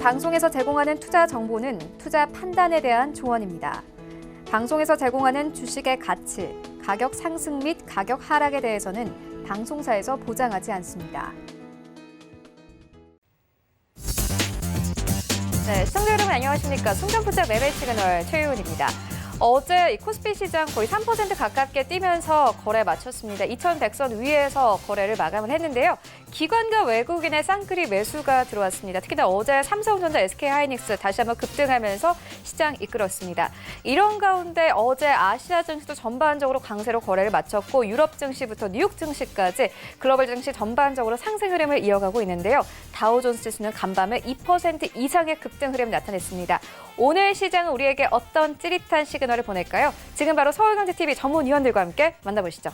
방송에서 제공하는 투자 정보는 투자 판단에 대한 조언입니다. 방송에서 제공하는 주식의 가치, 가격 상승 및 가격 하락에 대해서는 방송사에서 보장하지 않습니다. 네, 시청자 여러분 안녕하십니까? 송전포착 매매 시그널 최유은입니다. 어제 코스피 시장 거의 3% 가깝게 뛰면서 거래 마쳤습니다. 2100선 위에서 거래를 마감을 했는데요. 기관과 외국인의 쌍끌이 매수가 들어왔습니다. 특히나 어제 삼성전자, SK하이닉스 다시 한번 급등하면서 시장 이끌었습니다. 이런 가운데 어제 아시아 증시도 전반적으로 강세로 거래를 마쳤고 유럽 증시부터 뉴욕 증시까지 글로벌 증시 전반적으로 상승 흐름을 이어가고 있는데요. 다우존스 지수는 간밤에 2% 이상의 급등 흐름을 나타냈습니다. 오늘 시장은 우리에게 어떤 찌릿한 시그널을 보낼까요? 지금 바로 서울경제TV 전문위원들과 함께 만나보시죠.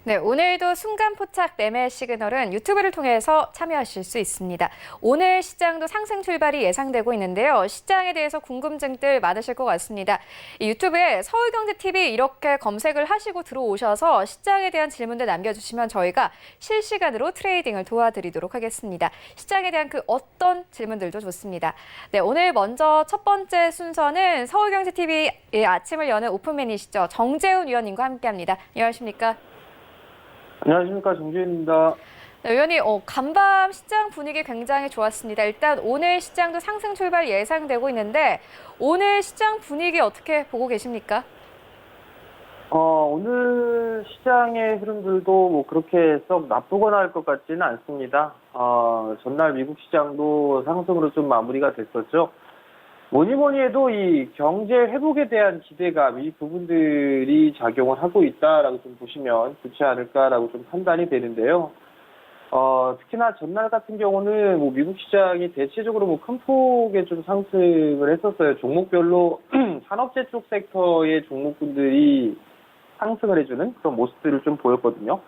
네, 오늘도 순간포착 매매 시그널은 유튜브를 통해서 참여하실 수 있습니다. 오늘 시장도 상승 출발이 예상되고 있는데요. 시장에 대해서 궁금증들 많으실 것 같습니다. 유튜브에 서울경제TV 이렇게 검색을 하시고 들어오셔서 시장에 대한 질문들 남겨주시면 저희가 실시간으로 트레이딩을 도와드리도록 하겠습니다. 시장에 대한 그 어떤 질문들도 좋습니다. 네, 오늘 먼저 첫 번째 순서는 서울경제TV의 아침을 여는 오픈맨이시죠. 정재훈 위원님과 함께합니다. 안녕하십니까? 안녕하십니까, 정재윤입니다. 네, 의원님, 간밤 시장 분위기 굉장히 좋았습니다. 일단 오늘 시장도 상승 출발 예상되고 있는데 오늘 시장 분위기 어떻게 보고 계십니까? 오늘 시장의 흐름들도 뭐 그렇게 썩 나쁘거나 할 것 같지는 않습니다. 전날 미국 시장도 상승으로 좀 마무리가 됐었죠. 뭐니 해도 이 경제 회복에 대한 기대감, 이 부분들이 작용을 하고 있다라고 좀 보시면 좋지 않을까라고 좀 판단이 되는데요. 특히나 전날 같은 경우는 뭐 미국 시장이 대체적으로 뭐 큰 폭의 좀 상승을 했었어요. 종목별로 산업재 쪽 섹터의 종목군들이 상승을 해주는 그런 모습들을 좀 보였거든요.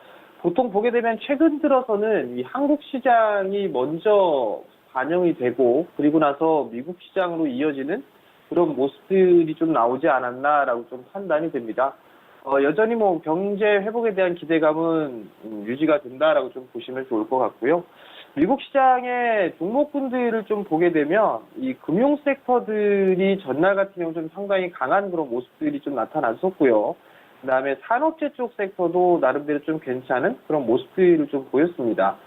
보통 보게 되면 최근 들어서는 이 한국 시장이 먼저 반영이 되고 그리고 나서 미국 시장으로 이어지는 그런 모습들이 좀 나오지 않았나라고 좀 판단이 됩니다. 여전히 뭐 경제 회복에 대한 기대감은 유지가 된다라고 좀 보시면 좋을 것 같고요. 미국 시장의 종목군들을 좀 보게 되면 이 금융 섹터들이 전날 같은 경우 좀 상당히 강한 그런 모습들이 좀 나타났었고요. 그다음에 산업재 쪽 섹터도 나름대로 좀 괜찮은 그런 모습들을 좀 보였습니다.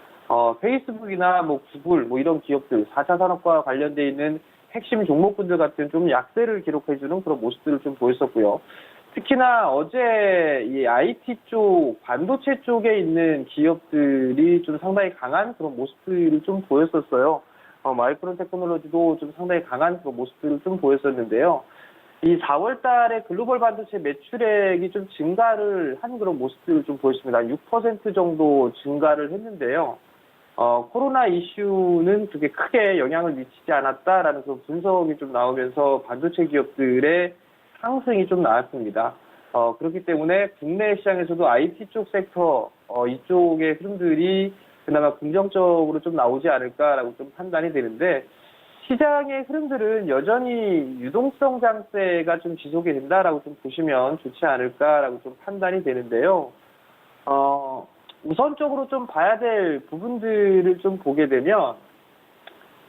페이스북이나 뭐 구글 뭐 이런 기업들 4차 산업과 관련돼 있는 핵심 종목군들 같은 좀 약세를 기록해주는 그런 모습들을 좀 보였었고요. 특히나 어제 이 IT 쪽 반도체 쪽에 있는 기업들이 좀 상당히 강한 그런 모습들을 좀 보였었어요. 마이크론 테크놀로지도 좀 상당히 강한 그런 모습들을 좀 보였었는데요. 이 4월 달에 글로벌 반도체 매출액이 좀 증가를 한 그런 모습들을 좀 보였습니다. 6% 정도 증가를 했는데요. 코로나 이슈는 그게 크게 영향을 미치지 않았다라는 그런 분석이 좀 나오면서 반도체 기업들의 상승이 좀 나왔습니다. 그렇기 때문에 국내 시장에서도 IT 쪽 섹터, 이쪽의 흐름들이 그나마 긍정적으로 좀 나오지 않을까라고 좀 판단이 되는데, 시장의 흐름들은 여전히 유동성 장세가 좀 지속이 된다라고 좀 보시면 좋지 않을까라고 좀 판단이 되는데요. 우선적으로 좀 봐야 될 부분들을 좀 보게 되면,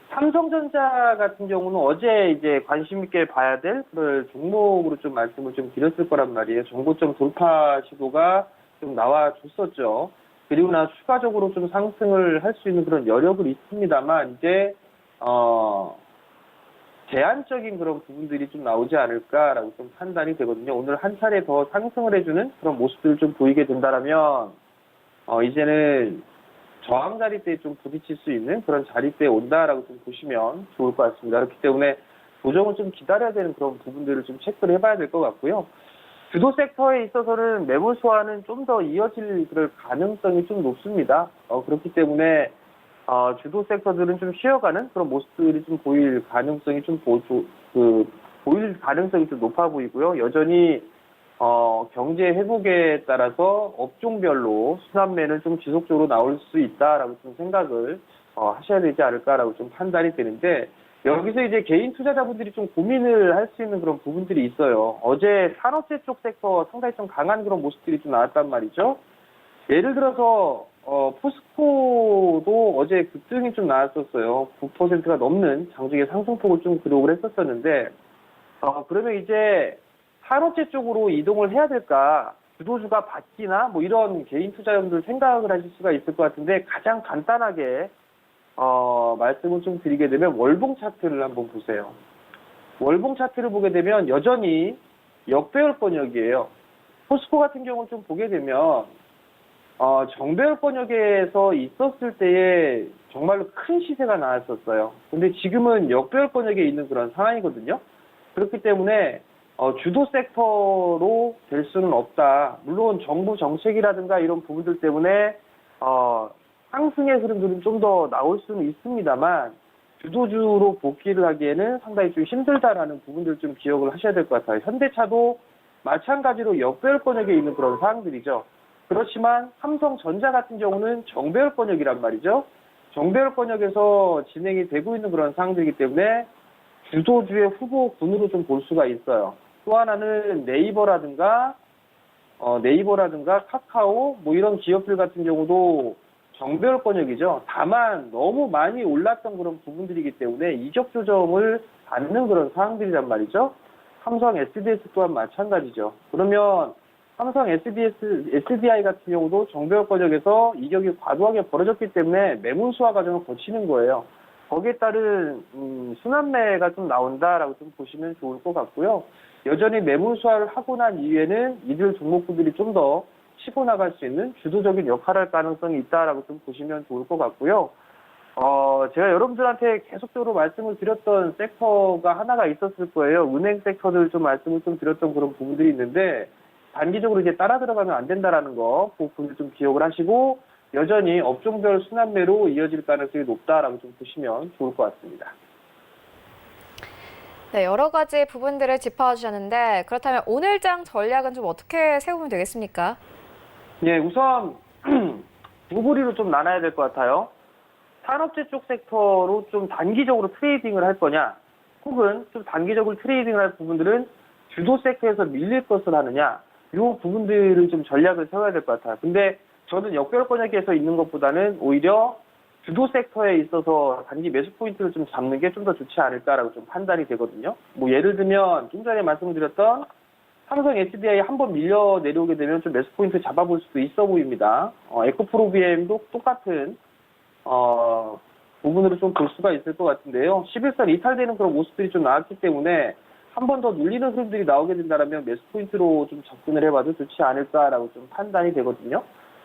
삼성전자 같은 경우는 어제 이제 관심 있게 봐야 될 그런 종목으로 좀 말씀을 좀 드렸을 거란 말이에요. 정고점 돌파 시도가 좀 나와줬었죠. 그리고 나서 추가적으로 좀 상승을 할 수 있는 그런 여력은 있습니다만, 이제, 제한적인 그런 부분들이 좀 나오지 않을까라고 좀 판단이 되거든요. 오늘 한 차례 더 상승을 해주는 그런 모습들을 좀 보이게 된다라면, 이제는 저항 자리대에 좀 부딪힐 수 있는 그런 자리대에 온다라고 좀 보시면 좋을 것 같습니다. 그렇기 때문에 조정을 좀 기다려야 되는 그런 부분들을 좀 체크를 해봐야 될 것 같고요. 주도 섹터에 있어서는 매물 소화는 좀 더 이어질 그럴 가능성이 좀 높습니다. 그렇기 때문에 주도 섹터들은 좀 쉬어가는 그런 모습들이 좀 보일 가능성이 좀 보일 가능성이 좀 높아 보이고요. 여전히 경제 회복에 따라서 업종별로 순환매는 좀 지속적으로 나올 수 있다라고 좀 생각을 하셔야 되지 않을까라고 좀 판단이 되는데, 여기서 이제 개인 투자자분들이 좀 고민을 할 수 있는 그런 부분들이 있어요. 어제 산업재 쪽 섹터 상당히 좀 강한 그런 모습들이 좀 나왔단 말이죠. 예를 들어서 포스코도 어제 급등이 좀 나왔었어요. 9%가 넘는 장중에 상승폭을 좀 기록을 했었었는데, 그러면 이제 산업재 쪽으로 이동을 해야 될까? 주도주가 바뀌나? 뭐 이런 개인 투자자분들 생각을 하실 수가 있을 것 같은데, 가장 간단하게 말씀을 좀 드리게 되면 월봉 차트를 한번 보세요. 월봉 차트를 보게 되면 여전히 역배열 권역이에요. 포스코 같은 경우는 좀 보게 되면 정배열 권역에서 있었을 때에 정말로 큰 시세가 나왔었어요. 근데 지금은 역배열 권역에 있는 그런 상황이거든요. 그렇기 때문에 주도 섹터로 될 수는 없다. 물론 정부 정책이라든가 이런 부분들 때문에 상승의 흐름들은 좀 더 나올 수는 있습니다만, 주도주로 복귀를 하기에는 상당히 좀 힘들다라는 부분들 좀 기억을 하셔야 될 것 같아요. 현대차도 마찬가지로 역배열 권역에 있는 그런 사항들이죠. 그렇지만 삼성전자 같은 경우는 정배열 권역이란 말이죠. 정배열 권역에서 진행이 되고 있는 그런 사항들이기 때문에 주도주의 후보군으로 좀 볼 수가 있어요. 또 하나는 네이버라든가 카카오 뭐 이런 기업들 같은 경우도 정배열 권역이죠. 다만 너무 많이 올랐던 그런 부분들이기 때문에 이적 조정을 받는 그런 상황들이란 말이죠. 삼성 SDS 또한 마찬가지죠. 그러면 삼성 SDI 같은 경우도 정배열 권역에서 이격이 과도하게 벌어졌기 때문에 매물수화 과정을 거치는 거예요. 거기에 따른 순환매가 좀 나온다라고 좀 보시면 좋을 것 같고요. 여전히 매물수화를 하고 난 이후에는 이들 종목군들이 좀 더 치고 나갈 수 있는 주도적인 역할을 할 가능성이 있다라고 좀 보시면 좋을 것 같고요. 제가 여러분들한테 계속적으로 말씀을 드렸던 섹터가 하나가 있었을 거예요. 은행 섹터들 좀 말씀을 좀 드렸던 그런 부분들이 있는데, 단기적으로 이제 따라 들어가면 안 된다라는 거, 그 부분을 좀 기억을 하시고, 여전히 업종별 순환매로 이어질 가능성이 높다라고 좀 보시면 좋을 것 같습니다. 네, 여러 가지 부분들을 짚어주셨는데, 그렇다면 오늘장 전략은 좀 어떻게 세우면 되겠습니까? 예, 우선 두 부리로 좀 나눠야 될 것 같아요. 산업재 쪽 섹터로 좀 단기적으로 트레이딩을 할 거냐, 혹은 좀 단기적으로 트레이딩을 할 부분들은 주도 섹터에서 밀릴 것을 하느냐, 이 부분들을 좀 전략을 세워야 될 것 같아요. 근데 저는 역배열 권역에서 있는 것보다는 오히려 주도 섹터에 있어서 단기 매수 포인트를 좀 잡는 게 좀 더 좋지 않을까라고 좀 판단이 되거든요. 뭐 예를 들면 좀 전에 말씀드렸던 삼성 SDI 한번 밀려 내려오게 되면 좀 매수 포인트 잡아볼 수도 있어 보입니다. 에코프로비엠도 똑같은 부분으로 좀 볼 수가 있을 것 같은데요. 11선 이탈되는 그런 모습들이 좀 나왔기 때문에 한 번 더 눌리는 흐름들이 나오게 된다면 매수 포인트로 좀 접근을 해봐도 좋지 않을까라고 좀 판단이 되거든요.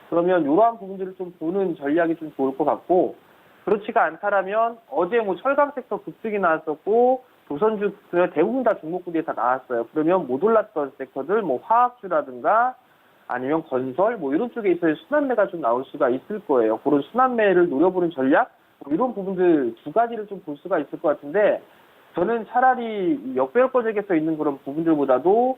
그러면 이러한 부분들을 좀 보는 전략이 좀 좋을 것 같고, 그렇지가 않다라면 어제 뭐 철강 섹터 급등이 나왔었고 조선주 대부분 다 종목군들이 다 나왔어요. 그러면 못 올랐던 섹터들 뭐 화학주라든가 아니면 건설 뭐 이런 쪽에 있어서 순환매가 좀 나올 수가 있을 거예요. 그런 순환매를 노려보는 전략 뭐 이런 부분들 두 가지를 좀 볼 수가 있을 것 같은데, 저는 차라리 역배열 권역에서 있는 그런 부분들보다도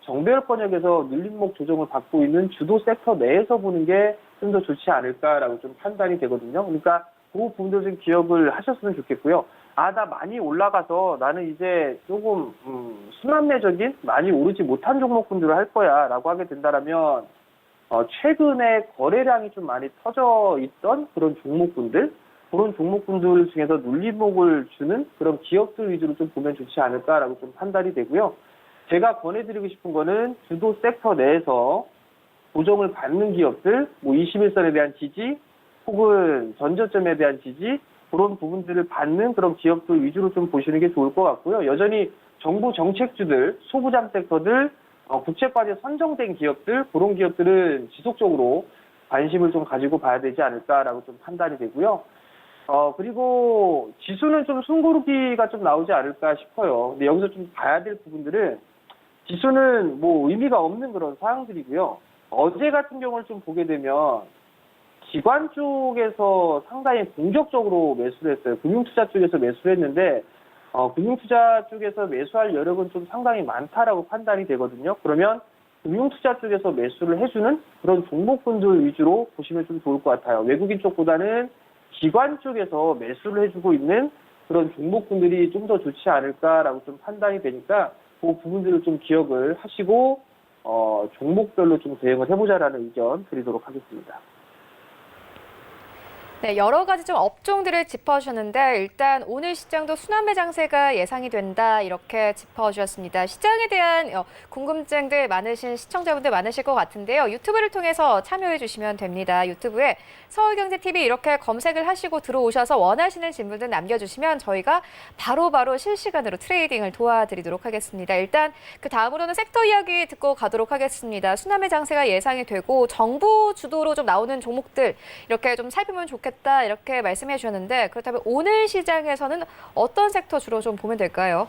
정배열 권역에서 눌림목 조정을 받고 있는 주도 섹터 내에서 보는 게 좀 더 좋지 않을까라고 좀 판단이 되거든요. 그러니까 그 부분들 좀 기억을 하셨으면 좋겠고요. 나 많이 올라가서 나는 이제 조금 순환매적인 많이 오르지 못한 종목군들을 할 거야 라고 하게 된다면 최근에 거래량이 좀 많이 터져 있던 그런 종목군들, 그런 종목군들 중에서 눌림목을 주는 그런 기업들 위주로 좀 보면 좋지 않을까라고 좀 판단이 되고요. 제가 권해드리고 싶은 거는 주도 섹터 내에서 고정을 받는 기업들, 뭐 21선에 대한 지지, 혹은 전저점에 대한 지지, 그런 부분들을 받는 그런 기업들 위주로 좀 보시는 게 좋을 것 같고요. 여전히 정부 정책주들, 소부장 섹터들, 국채과제 선정된 기업들, 그런 기업들은 지속적으로 관심을 좀 가지고 봐야 되지 않을까라고 좀 판단이 되고요. 그리고 지수는 좀 숨고르기가 좀 나오지 않을까 싶어요. 근데 여기서 좀 봐야 될 부분들은 지수는 뭐 의미가 없는 그런 사항들이고요. 어제 같은 경우를 좀 보게 되면 기관 쪽에서 상당히 공격적으로 매수를 했어요. 금융투자 쪽에서 매수를 했는데 금융투자 쪽에서 매수할 여력은 좀 상당히 많다라고 판단이 되거든요. 그러면 금융투자 쪽에서 매수를 해주는 그런 종목군들 위주로 보시면 좀 좋을 것 같아요. 외국인 쪽보다는 기관 쪽에서 매수를 해주고 있는 그런 종목군들이 좀 더 좋지 않을까라고 좀 판단이 되니까 그 부분들을 좀 기억을 하시고 종목별로 좀 대응을 해보자라는 의견 드리도록 하겠습니다. 네, 여러 가지 좀 업종들을 짚어주셨는데 일단 오늘 시장도 순환매 장세가 예상이 된다 이렇게 짚어주셨습니다. 시장에 대한 궁금증들 많으신 시청자분들 많으실 것 같은데요. 유튜브를 통해서 참여해 주시면 됩니다. 유튜브에 서울경제TV 이렇게 검색을 하시고 들어오셔서 원하시는 질문들 남겨주시면 저희가 바로바로 실시간으로 트레이딩을 도와드리도록 하겠습니다. 일단 그 다음으로는 섹터 이야기 듣고 가도록 하겠습니다. 순환매 장세가 예상이 되고 정부 주도로 좀 나오는 종목들 이렇게 좀 살피면 좋겠다 이렇게 말씀해 주셨는데 그렇다면 오늘 시장에서는 어떤 섹터 주로 좀 보면 될까요?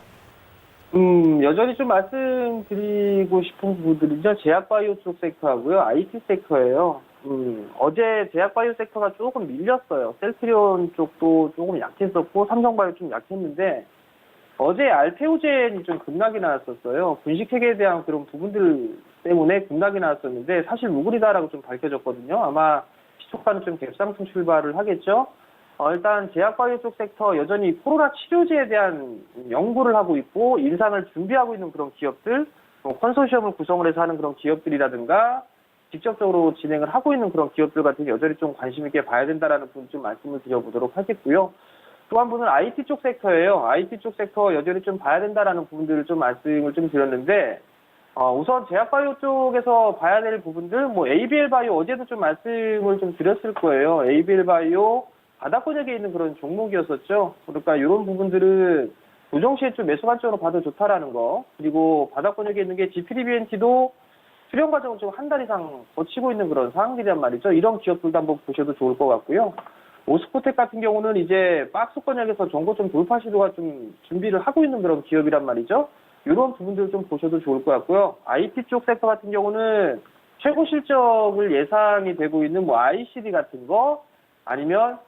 여전히 좀 말씀드리고 싶은 부분들은요. 제약바이오 쪽 섹터하고요. IT 섹터예요. 어제 제약바이오 섹터가 조금 밀렸어요. 셀트리온 쪽도 조금 약했었고 삼성바이오 좀 약했는데 어제 알테오젠이 좀 급락이 나왔었어요. 분식회계에 대한 그런 부분들 때문에 급락이 나왔었는데 사실 무근이다라고 좀 밝혀졌거든요. 아마 시초가는 좀 갭상승 출발을 하겠죠. 일단 제약바이오 쪽 섹터 여전히 코로나 치료제에 대한 연구를 하고 있고 인상을 준비하고 있는 그런 기업들, 컨소시엄을 구성을 해서 하는 그런 기업들이라든가 직접적으로 진행을 하고 있는 그런 기업들 같은 게 여전히 좀 관심 있게 봐야 된다라는 부분 좀 말씀을 드려보도록 하겠고요. 또 한 분은 IT 쪽 섹터예요. IT 쪽 섹터 여전히 좀 봐야 된다라는 부분들을 좀 말씀을 좀 드렸는데 우선 제약바이오 쪽에서 봐야 될 부분들, ABL바이오 어제도 좀 말씀을 좀 드렸을 거예요. ABL바이오 바닥권역에 있는 그런 종목이었었죠. 그러니까 이런 부분들은 조정시에 좀 매수 관점으로 봐도 좋다라는 거. 그리고 바닥권역에 있는 게 GPDBNT도 수령 과정을 좀 한 달 이상 거치고 있는 그런 상황들이란 말이죠. 이런 기업들도 한번 보셔도 좋을 것 같고요. 오스코텍 같은 경우는 이제 박스권역에서 정고점 돌파 시도가 좀 준비를 하고 있는 그런 기업이란 말이죠. 이런 부분들을 좀 보셔도 좋을 것 같고요. IT 쪽 섹터 같은 경우는 최고 실적을 예상이 되고 있는 ICD 같은 거 아니면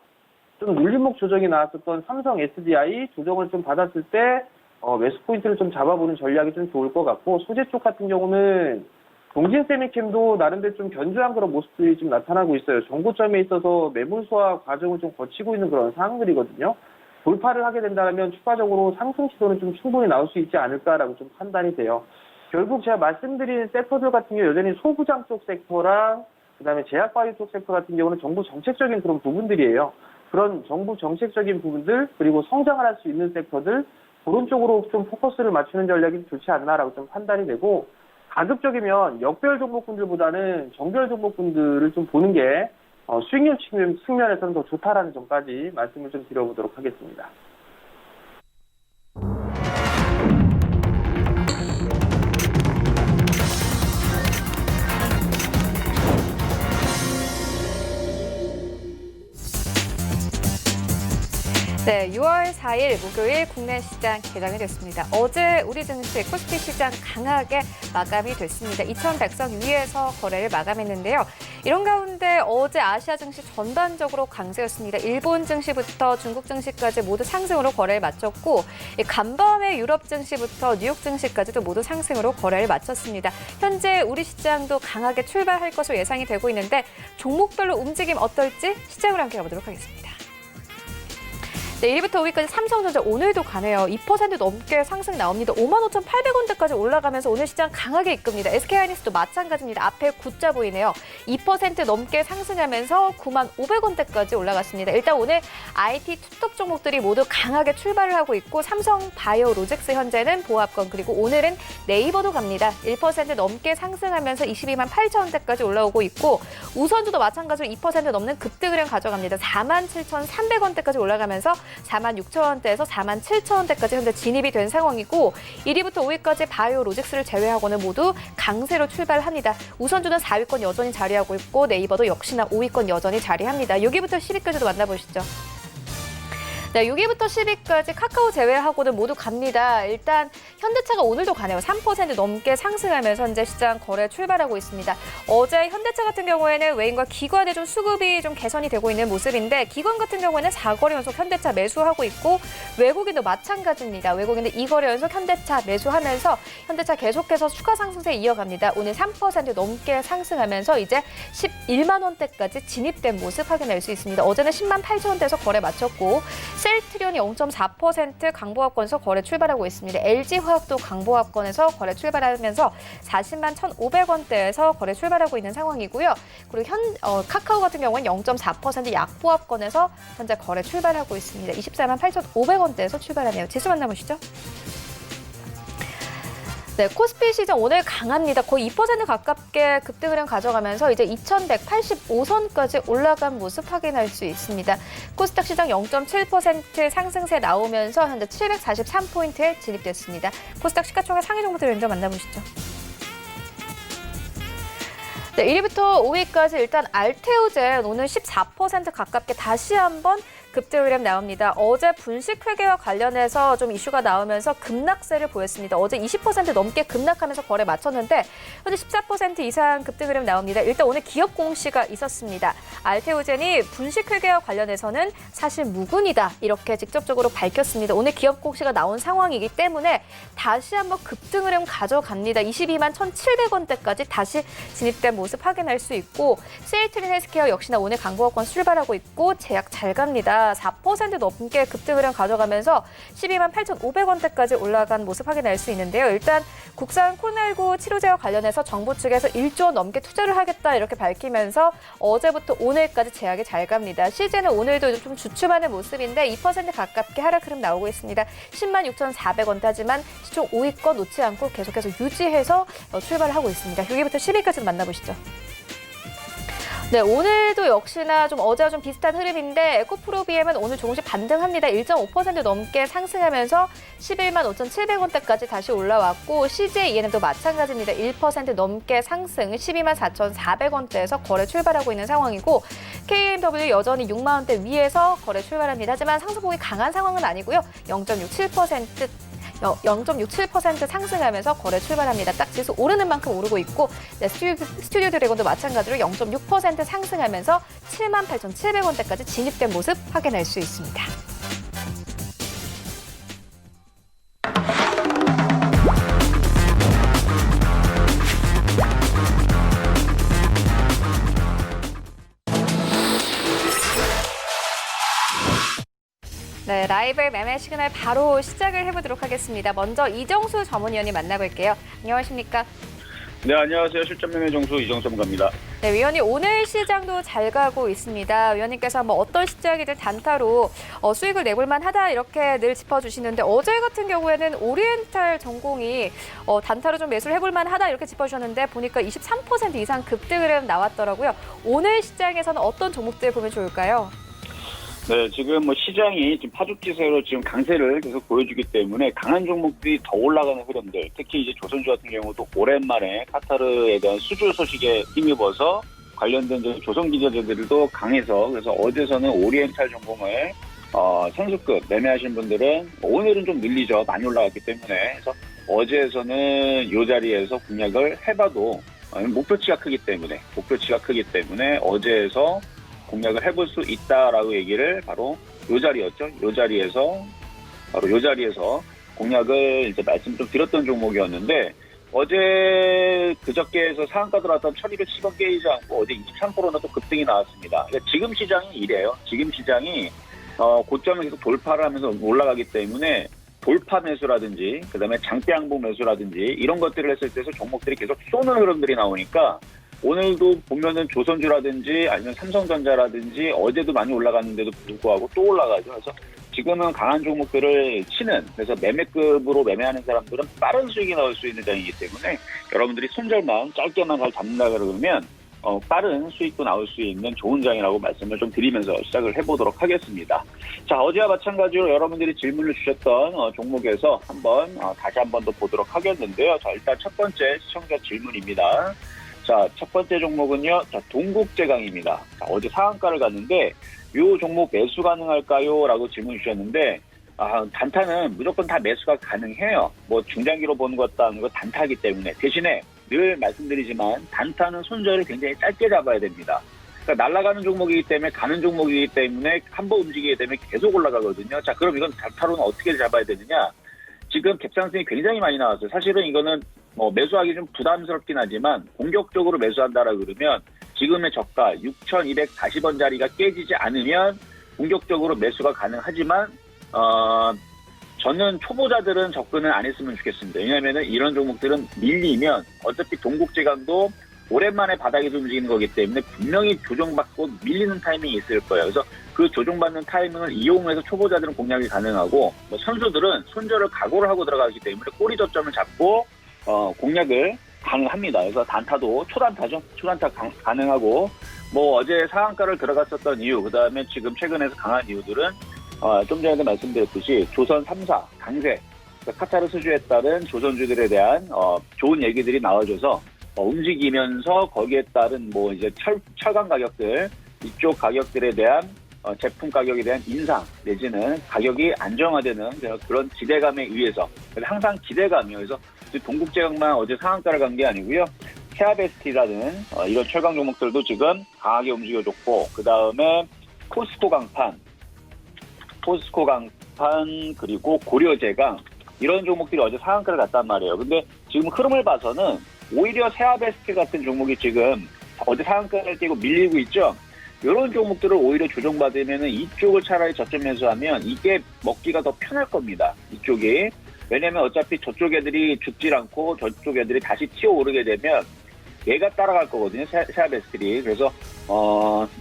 좀 눌림목 조정이 나왔었던 삼성 SDI 조정을 좀 받았을 때 매수 포인트를 좀 잡아보는 전략이 좀 좋을 것 같고 소재 쪽 같은 경우는 동진세미캠도 나름대로 좀 견조한 그런 모습들이 좀 나타나고 있어요. 정고점에 있어서 매물 소화 과정을 좀 거치고 있는 그런 상황들이거든요. 돌파를 하게 된다면 추가적으로 상승 시도는 좀 충분히 나올 수 있지 않을까라고 좀 판단이 돼요. 결국 제가 말씀드린 섹터들 같은 경우 여전히 소부장 쪽 섹터랑 그다음에 제약바이오 쪽 섹터 같은 경우는 정부 정책적인 그런 부분들이에요. 그런 정부 정책적인 부분들 그리고 성장을 할 수 있는 sek터들 그런 쪽으로 좀 포커스를 맞추는 전략이 좋지 않나라고 좀 판단이 되고 가급적이면 역별 종목군들보다는 정별 종목군들을 좀 보는 게 수익률 측면에서는 더 좋다라는 점까지 말씀을 좀 드려보도록 하겠습니다. 네, 6월 4일 목요일 국내 시장 개장이 됐습니다. 어제 우리 증시 코스피 시장 강하게 마감이 됐습니다. 2100선 위에서 거래를 마감했는데요. 이런 가운데 어제 아시아 증시 전반적으로 강세였습니다. 일본 증시부터 중국 증시까지 모두 상승으로 거래를 마쳤고 간밤에 유럽 증시부터 뉴욕 증시까지도 모두 상승으로 거래를 마쳤습니다. 현재 우리 시장도 강하게 출발할 것으로 예상이 되고 있는데 종목별로 움직임 어떨지 시장으로 함께 가보도록 하겠습니다. 네, 1위부터 5위까지 삼성전자 오늘도 가네요. 2% 넘게 상승 나옵니다. 55,800원대까지 올라가면서 오늘 시장 강하게 이끕니다. SK하이닉스도 마찬가지입니다. 앞에 9자 보이네요. 2% 넘게 상승하면서 95,500원대까지 올라갔습니다. 일단 오늘 IT 투톱 종목들이 모두 강하게 출발을 하고 있고 삼성바이오, 로직스 현재는 보합권 그리고 오늘은 네이버도 갑니다. 1% 넘게 상승하면서 228,000원대까지 올라오고 있고 우선주도 마찬가지로 2% 넘는 급등을 가져갑니다. 47,300원대까지 올라가면서 46,000원대에서 47,000원대까지 현재 진입이 된 상황이고 1위부터 5위까지 바이오 로직스를 제외하고는 모두 강세로 출발합니다. 우선주는 4위권 여전히 자리하고 있고 네이버도 역시나 5위권 여전히 자리합니다. 6위부터 10위까지도 만나보시죠. 네, 6위부터 10위까지 카카오 제외하고는 모두 갑니다. 일단 현대차가 오늘도 가네요. 3% 넘게 상승하면서 현재 시장 거래 출발하고 있습니다. 어제 현대차 같은 경우에는 외인과 기관의 좀 수급이 좀 개선이 되고 있는 모습인데 기관 같은 경우에는 4거래 연속 현대차 매수하고 있고 외국인도 마찬가지입니다. 외국인도 2거래 연속 현대차 매수하면서 현대차 계속해서 추가 상승세 이어갑니다. 오늘 3% 넘게 상승하면서 이제 11만 원대까지 진입된 모습 확인할 수 있습니다. 어제는 10만 8천 원대에서 거래 마쳤고 셀트리온이 0.4% 강보합권에서 거래 출발하고 있습니다. LG화학도 강보합권에서 거래 출발하면서 40만 1,500원대에서 거래 출발하고 있는 상황이고요. 그리고 카카오 같은 경우는 0.4% 약보합권에서 현재 거래 출발하고 있습니다. 24만 8,500원대에서 출발하네요. 지수 만나보시죠. 네, 코스피 시장 오늘 강합니다. 거의 2% 가깝게 급등 흐름 가져가면서 이제 2185선까지 올라간 모습 확인할 수 있습니다. 코스닥 시장 0.7% 상승세 나오면서 현재 743포인트에 진입됐습니다. 코스닥 시가총액 상위 종목들 먼저 만나보시죠. 네, 1위부터 5위까지 일단 알테오젠 오늘 14% 가깝게 다시 한번 급등 흐름 나옵니다. 어제 분식회계와 관련해서 좀 이슈가 나오면서 급락세를 보였습니다. 어제 20% 넘게 급락하면서 거래 마쳤는데 현재 14% 이상 급등 흐름 나옵니다. 일단 오늘 기업 공시가 있었습니다. 알테오젠이 분식회계와 관련해서는 사실 무근이다 이렇게 직접적으로 밝혔습니다. 오늘 기업 공시가 나온 상황이기 때문에 다시 한번 급등 흐름 가져갑니다. 22만 1,700원대까지 다시 진입된 모습 확인할 수 있고 세일트린 헬스케어 역시나 오늘 강보합권 출발하고 있고 제약 잘 갑니다. 4% 넘게 급등 흐름 가져가면서 12만 8,500원대까지 올라간 모습 확인할 수 있는데요. 일단 국산 코로나19 치료제와 관련해서 정부 측에서 1조 원 넘게 투자를 하겠다 이렇게 밝히면서 어제부터 오늘까지 제약이 잘 갑니다. 실제는 오늘도 좀 주춤하는 모습인데 2% 가깝게 하락 흐름 나오고 있습니다. 10만 6,400원대 하지만 시총 5위권 놓지 않고 계속해서 유지해서 출발을 하고 있습니다. 6위부터 10위까지 만나보시죠. 네, 오늘도 역시나 좀 어제와 좀 비슷한 흐름인데 에코프로비엠은 오늘 조금씩 반등합니다. 1.5% 넘게 상승하면서 11만 5,700원대까지 다시 올라왔고 CJENM도 마찬가지입니다. 1% 넘게 상승 12만 4,400원대에서 거래 출발하고 있는 상황이고 KMW 여전히 6만 원대 위에서 거래 출발합니다. 하지만 상승폭이 강한 상황은 아니고요. 0.67% 상승하면서 거래 출발합니다. 딱 지수 오르는 만큼 오르고 있고 네, 스튜디오 드래곤도 마찬가지로 0.6% 상승하면서 7만 8,700원대까지 진입된 모습 확인할 수 있습니다. 네, 라이브 매매 시그널 바로 시작을 해보도록 하겠습니다. 먼저 이정수 전문위원님 만나볼게요. 안녕하십니까? 네, 안녕하세요. 실전 매매 정수 이정수 전문가입니다. 네, 위원님 오늘 시장도 잘 가고 있습니다. 위원님께서 뭐 어떤 시장이든 단타로 수익을 내볼 만하다 이렇게 늘 짚어주시는데 어제 같은 경우에는 오리엔탈 전공이 단타로 좀 매수를 해볼 만하다 이렇게 짚어주셨는데 보니까 23% 이상 급등 흐름 나왔더라고요. 오늘 시장에서는 어떤 종목들 보면 좋을까요? 네, 지금 뭐 시장이 지금 파죽지세로 지금 강세를 계속 보여주기 때문에 강한 종목들이 더 올라가는 흐름들, 특히 이제 조선주 같은 경우도 오랜만에 카타르에 대한 수주 소식에 힘입어서 관련된 조선 기자재들도 강해서 그래서 어제서는 오리엔탈 전공을 선수급 매매하신 분들은 오늘은 좀 밀리죠. 많이 올라갔기 때문에 그래서 어제에서는 이 자리에서 공략을 해봐도 목표치가 크기 때문에 어제에서 공략을 해볼 수 있다라고 얘기를 바로 요 자리였죠. 요 자리에서 공략을 이제 말씀 좀 드렸던 종목이었는데 어제 그저께에서 상한가 들어왔던 1,210원 깨지지 않고 어제 23%나 또 급등이 나왔습니다. 그러니까 지금 시장이 이래요. 지금 시장이 고점을 계속 돌파를 하면서 올라가기 때문에 돌파 매수라든지 그다음에 장대 양봉 매수라든지 이런 것들을 했을 때서 종목들이 계속 쏘는 흐름들이 나오니까 오늘도 보면은 조선주라든지 아니면 삼성전자라든지 어제도 많이 올라갔는데도 불구하고 또 올라가죠. 그래서 지금은 강한 종목들을 치는 그래서 매매급으로 매매하는 사람들은 빠른 수익이 나올 수 있는 장이기 때문에 여러분들이 손절만 짧게만 잘 잡는다 그러면 빠른 수익도 나올 수 있는 좋은 장이라고 말씀을 좀 드리면서 시작을 해보도록 하겠습니다. 자, 어제와 마찬가지로 여러분들이 질문을 주셨던 종목에서 다시 한 번 더 보도록 하겠는데요. 자, 일단 첫 번째 시청자 질문입니다. 자, 첫 번째 종목은요. 자, 동국제강입니다. 자, 어제 상한가를 갔는데 요 종목 매수 가능할까요? 라고 질문 주셨는데, 단타는 무조건 다 매수가 가능해요. 뭐 중장기로 보는 것도 아니고 단타이기 때문에. 대신에 늘 말씀드리지만 단타는 손절을 굉장히 짧게 잡아야 됩니다. 그러니까 날아가는 종목이기 때문에, 가는 종목이기 때문에 한 번 움직이게 되면 계속 올라가거든요. 자, 그럼 이건 단타로는 어떻게 잡아야 되느냐? 지금 갭상승이 굉장히 많이 나왔어요. 사실은 이거는 뭐 매수하기 좀 부담스럽긴 하지만 공격적으로 매수한다라 그러면 지금의 저가 6,240원짜리가 깨지지 않으면 공격적으로 매수가 가능하지만 저는 초보자들은 접근을 안 했으면 좋겠습니다. 왜냐하면 이런 종목들은 밀리면 어차피 동국제강도 오랜만에 바닥에서 움직이는 거기 때문에 분명히 조정받고 밀리는 타이밍이 있을 거예요. 그래서 그 조정받는 타이밍을 이용해서 초보자들은 공략이 가능하고, 뭐 선수들은 손절을 각오를 하고 들어가기 때문에 꼬리 저점을 잡고 공략을 가능합니다. 그래서 단타도 초단타죠. 초단타 가능하고, 뭐 어제 상한가를 들어갔었던 이유, 그 다음에 지금 최근에서 강한 이유들은 좀 전에도 말씀드렸듯이 조선 3사 강세, 그러니까 카타르 수주에 따른 조선주들에 대한 좋은 얘기들이 나와줘서 움직이면서 거기에 따른 뭐 이제 철강 가격들, 이쪽 가격들에 대한 제품 가격에 대한 인상 내지는 가격이 안정화되는 그런 기대감에 의해서, 항상 기대감이요. 그래서 동국제약만 어제 상한가를 간 게 아니고요. 케아베스티라는 이런 철강 종목들도 지금 강하게 움직여줬고, 그 다음에 포스코 강판 그리고 고려제강 이런 종목들이 어제 상한가를 갔단 말이에요. 근데 지금 흐름을 봐서는 오히려 세아베스트 같은 종목이 지금 어제 상한가를 띄고 밀리고 있죠. 이런 종목들을 오히려 조정받으면 이쪽을 차라리 저점 매수하면 이게 먹기가 더 편할 겁니다. 이쪽이. 왜냐면 어차피 저쪽 애들이 죽질 않고 저쪽 애들이 다시 튀어오르게 되면 얘가 따라갈 거거든요. 세아베스트리. 그래서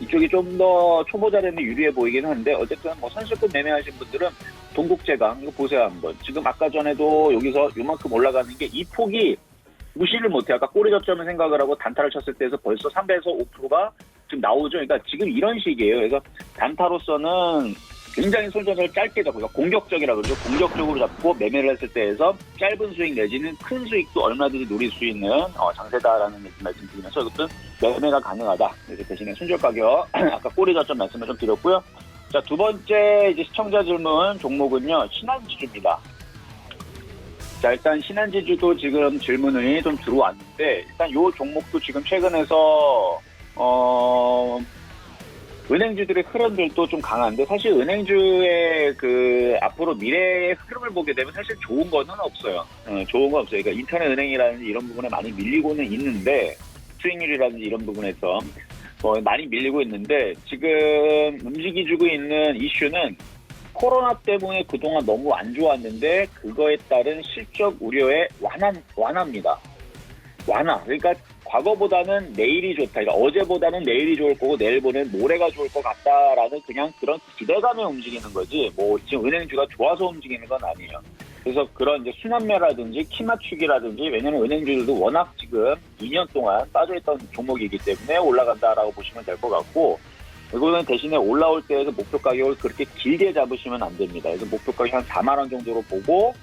이쪽이 좀 더 초보자들은 유리해 보이긴 한데, 어쨌든 뭐 선실권 매매하신 분들은 동국제강 이거 보세요 한번. 지금 아까 전에도 여기서 요만큼 올라가는 게 이 폭이 무시를 못해요. 아까 꼬리 저점을 생각을 하고 단타를 쳤을 때에서 벌써 3배에서 5%가 지금 나오죠. 그러니까 지금 이런 식이에요. 그래서 단타로서는 굉장히 손절을 짧게 잡고, 그러니까 공격적이라 그러죠. 공격적으로 잡고 매매를 했을 때에서 짧은 수익 내지는 큰 수익도 얼마든지 노릴 수 있는 장세다라는 말씀드리면서 이것도 매매가 가능하다. 그래서 대신에 손절 가격 아까 꼬리 저점 말씀을 좀 드렸고요. 자, 두 번째 이제 시청자 질문 종목은요, 신한지주입니다. 자, 일단 신한지주도 지금 질문이 좀 들어왔는데, 일단 이 종목도 지금 최근에서 은행주들의 흐름들도 좀 강한데, 사실 은행주의 그 앞으로 미래의 흐름을 보게 되면 사실 좋은 거는 없어요. 좋은 건 없어요. 그러니까 인터넷 은행이라든지 이런 부분에 많이 밀리고는 있는데, 수익률이라든지 이런 부분에서 많이 밀리고 있는데, 지금 움직여주고 있는 이슈는 코로나 때문에 그동안 너무 안 좋았는데 그거에 따른 실적 우려의 완화입니다. 완화. 그러니까 과거보다는 내일이 좋다. 그러니까 어제보다는 내일이 좋을 거고 내일보다는 모레가 좋을 것 같다라는 그냥 그런 기대감에 움직이는 거지, 뭐 지금 은행주가 좋아서 움직이는 건 아니에요. 그래서 그런 이제 순환매라든지 키 맞추기라든지, 왜냐면 은행주들도 워낙 지금 2년 동안 빠져있던 종목이기 때문에 올라간다라고 보시면 될 것 같고, 이거는 대신에 올라올 때에서 목표 가격을 그렇게 길게 잡으시면 안 됩니다. 그래서 목표 가격 한 4만 원 정도로 보고,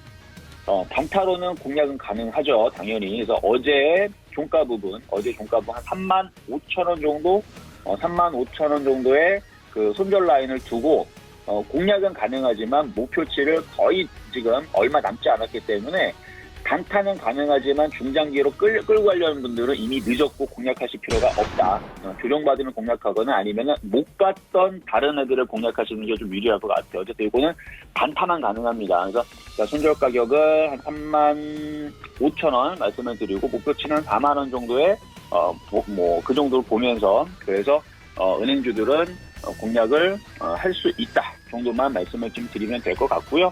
단타로는 공략은 가능하죠, 당연히. 그래서 어제 종가 부분 한 3만 5천 원 정도, 3만 5천 원 정도의 그 손절 라인을 두고 공략은 가능하지만 목표치를 거의 지금 얼마 남지 않았기 때문에 단타는 가능하지만 중장기로 끌고 가려는 분들은 이미 늦었고 공략하실 필요가 없다. 조정받으면 공략하거나 아니면 못 갔던 다른 애들을 공략하시는 게 좀 유리할 것 같아요. 어쨌든 이거는 단타만 가능합니다. 그래서 손절 가격을 한 3만 5천 원 말씀을 드리고, 목표치는 4만 원 정도의 그 정도를 보면서, 그래서 은행주들은 공략을 할 수 있다 정도만 말씀을 좀 드리면 될 것 같고요.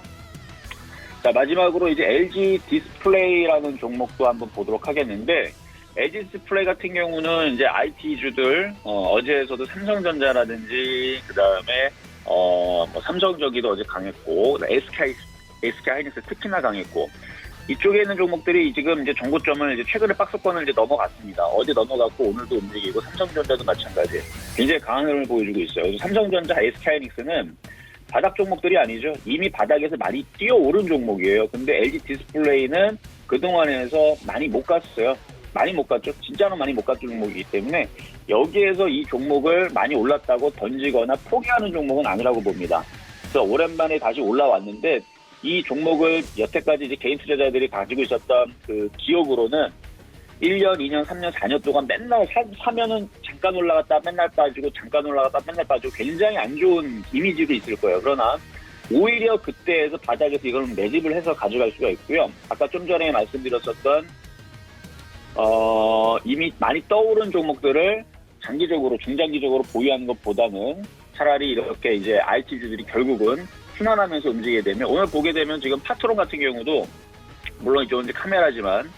자, 마지막으로 이제 LG 디스플레이라는 종목도 한번 보도록 하겠는데, LG 디스플레이 같은 경우는 이제 IT주들, 어제에서도 삼성전자라든지, 그 다음에, 삼성전기도 어제 강했고, SK 하이닉스 특히나 강했고, 이쪽에 있는 종목들이 지금 이제 정고점을 이제 최근에 박스권을 이제 넘어갔습니다. 어제 넘어갔고, 오늘도 움직이고, 삼성전자도 마찬가지예요. 굉장히 강한 흐름을 보여주고 있어요. 삼성전자, SK 하이닉스는 바닥 종목들이 아니죠. 이미 바닥에서 많이 뛰어오른 종목이에요. 근데 LG 디스플레이는 그동안에서 많이 못 갔어요. 많이 못 갔죠. 진짜로 많이 못 갔던 종목이기 때문에 여기에서 이 종목을 많이 올랐다고 던지거나 포기하는 종목은 아니라고 봅니다. 그래서 오랜만에 다시 올라왔는데 이 종목을 여태까지 이제 개인 투자자들이 가지고 있었던 그 기억으로는 1년, 2년, 3년, 4년 동안 맨날 사면은 잠깐 올라갔다 맨날 빠지고 잠깐 올라갔다 맨날 빠지고 굉장히 안 좋은 이미지도 있을 거예요. 그러나 오히려 그때에서 바닥에서 이걸 매집을 해서 가져갈 수가 있고요. 아까 좀 전에 말씀드렸었던 이미 많이 떠오른 종목들을 장기적으로 중장기적으로 보유하는 것보다는 차라리 이렇게 이제 IT주들이 결국은 순환하면서 움직이게 되면 오늘 보게 되면 지금 파트론 같은 경우도 물론 이제 카메라지만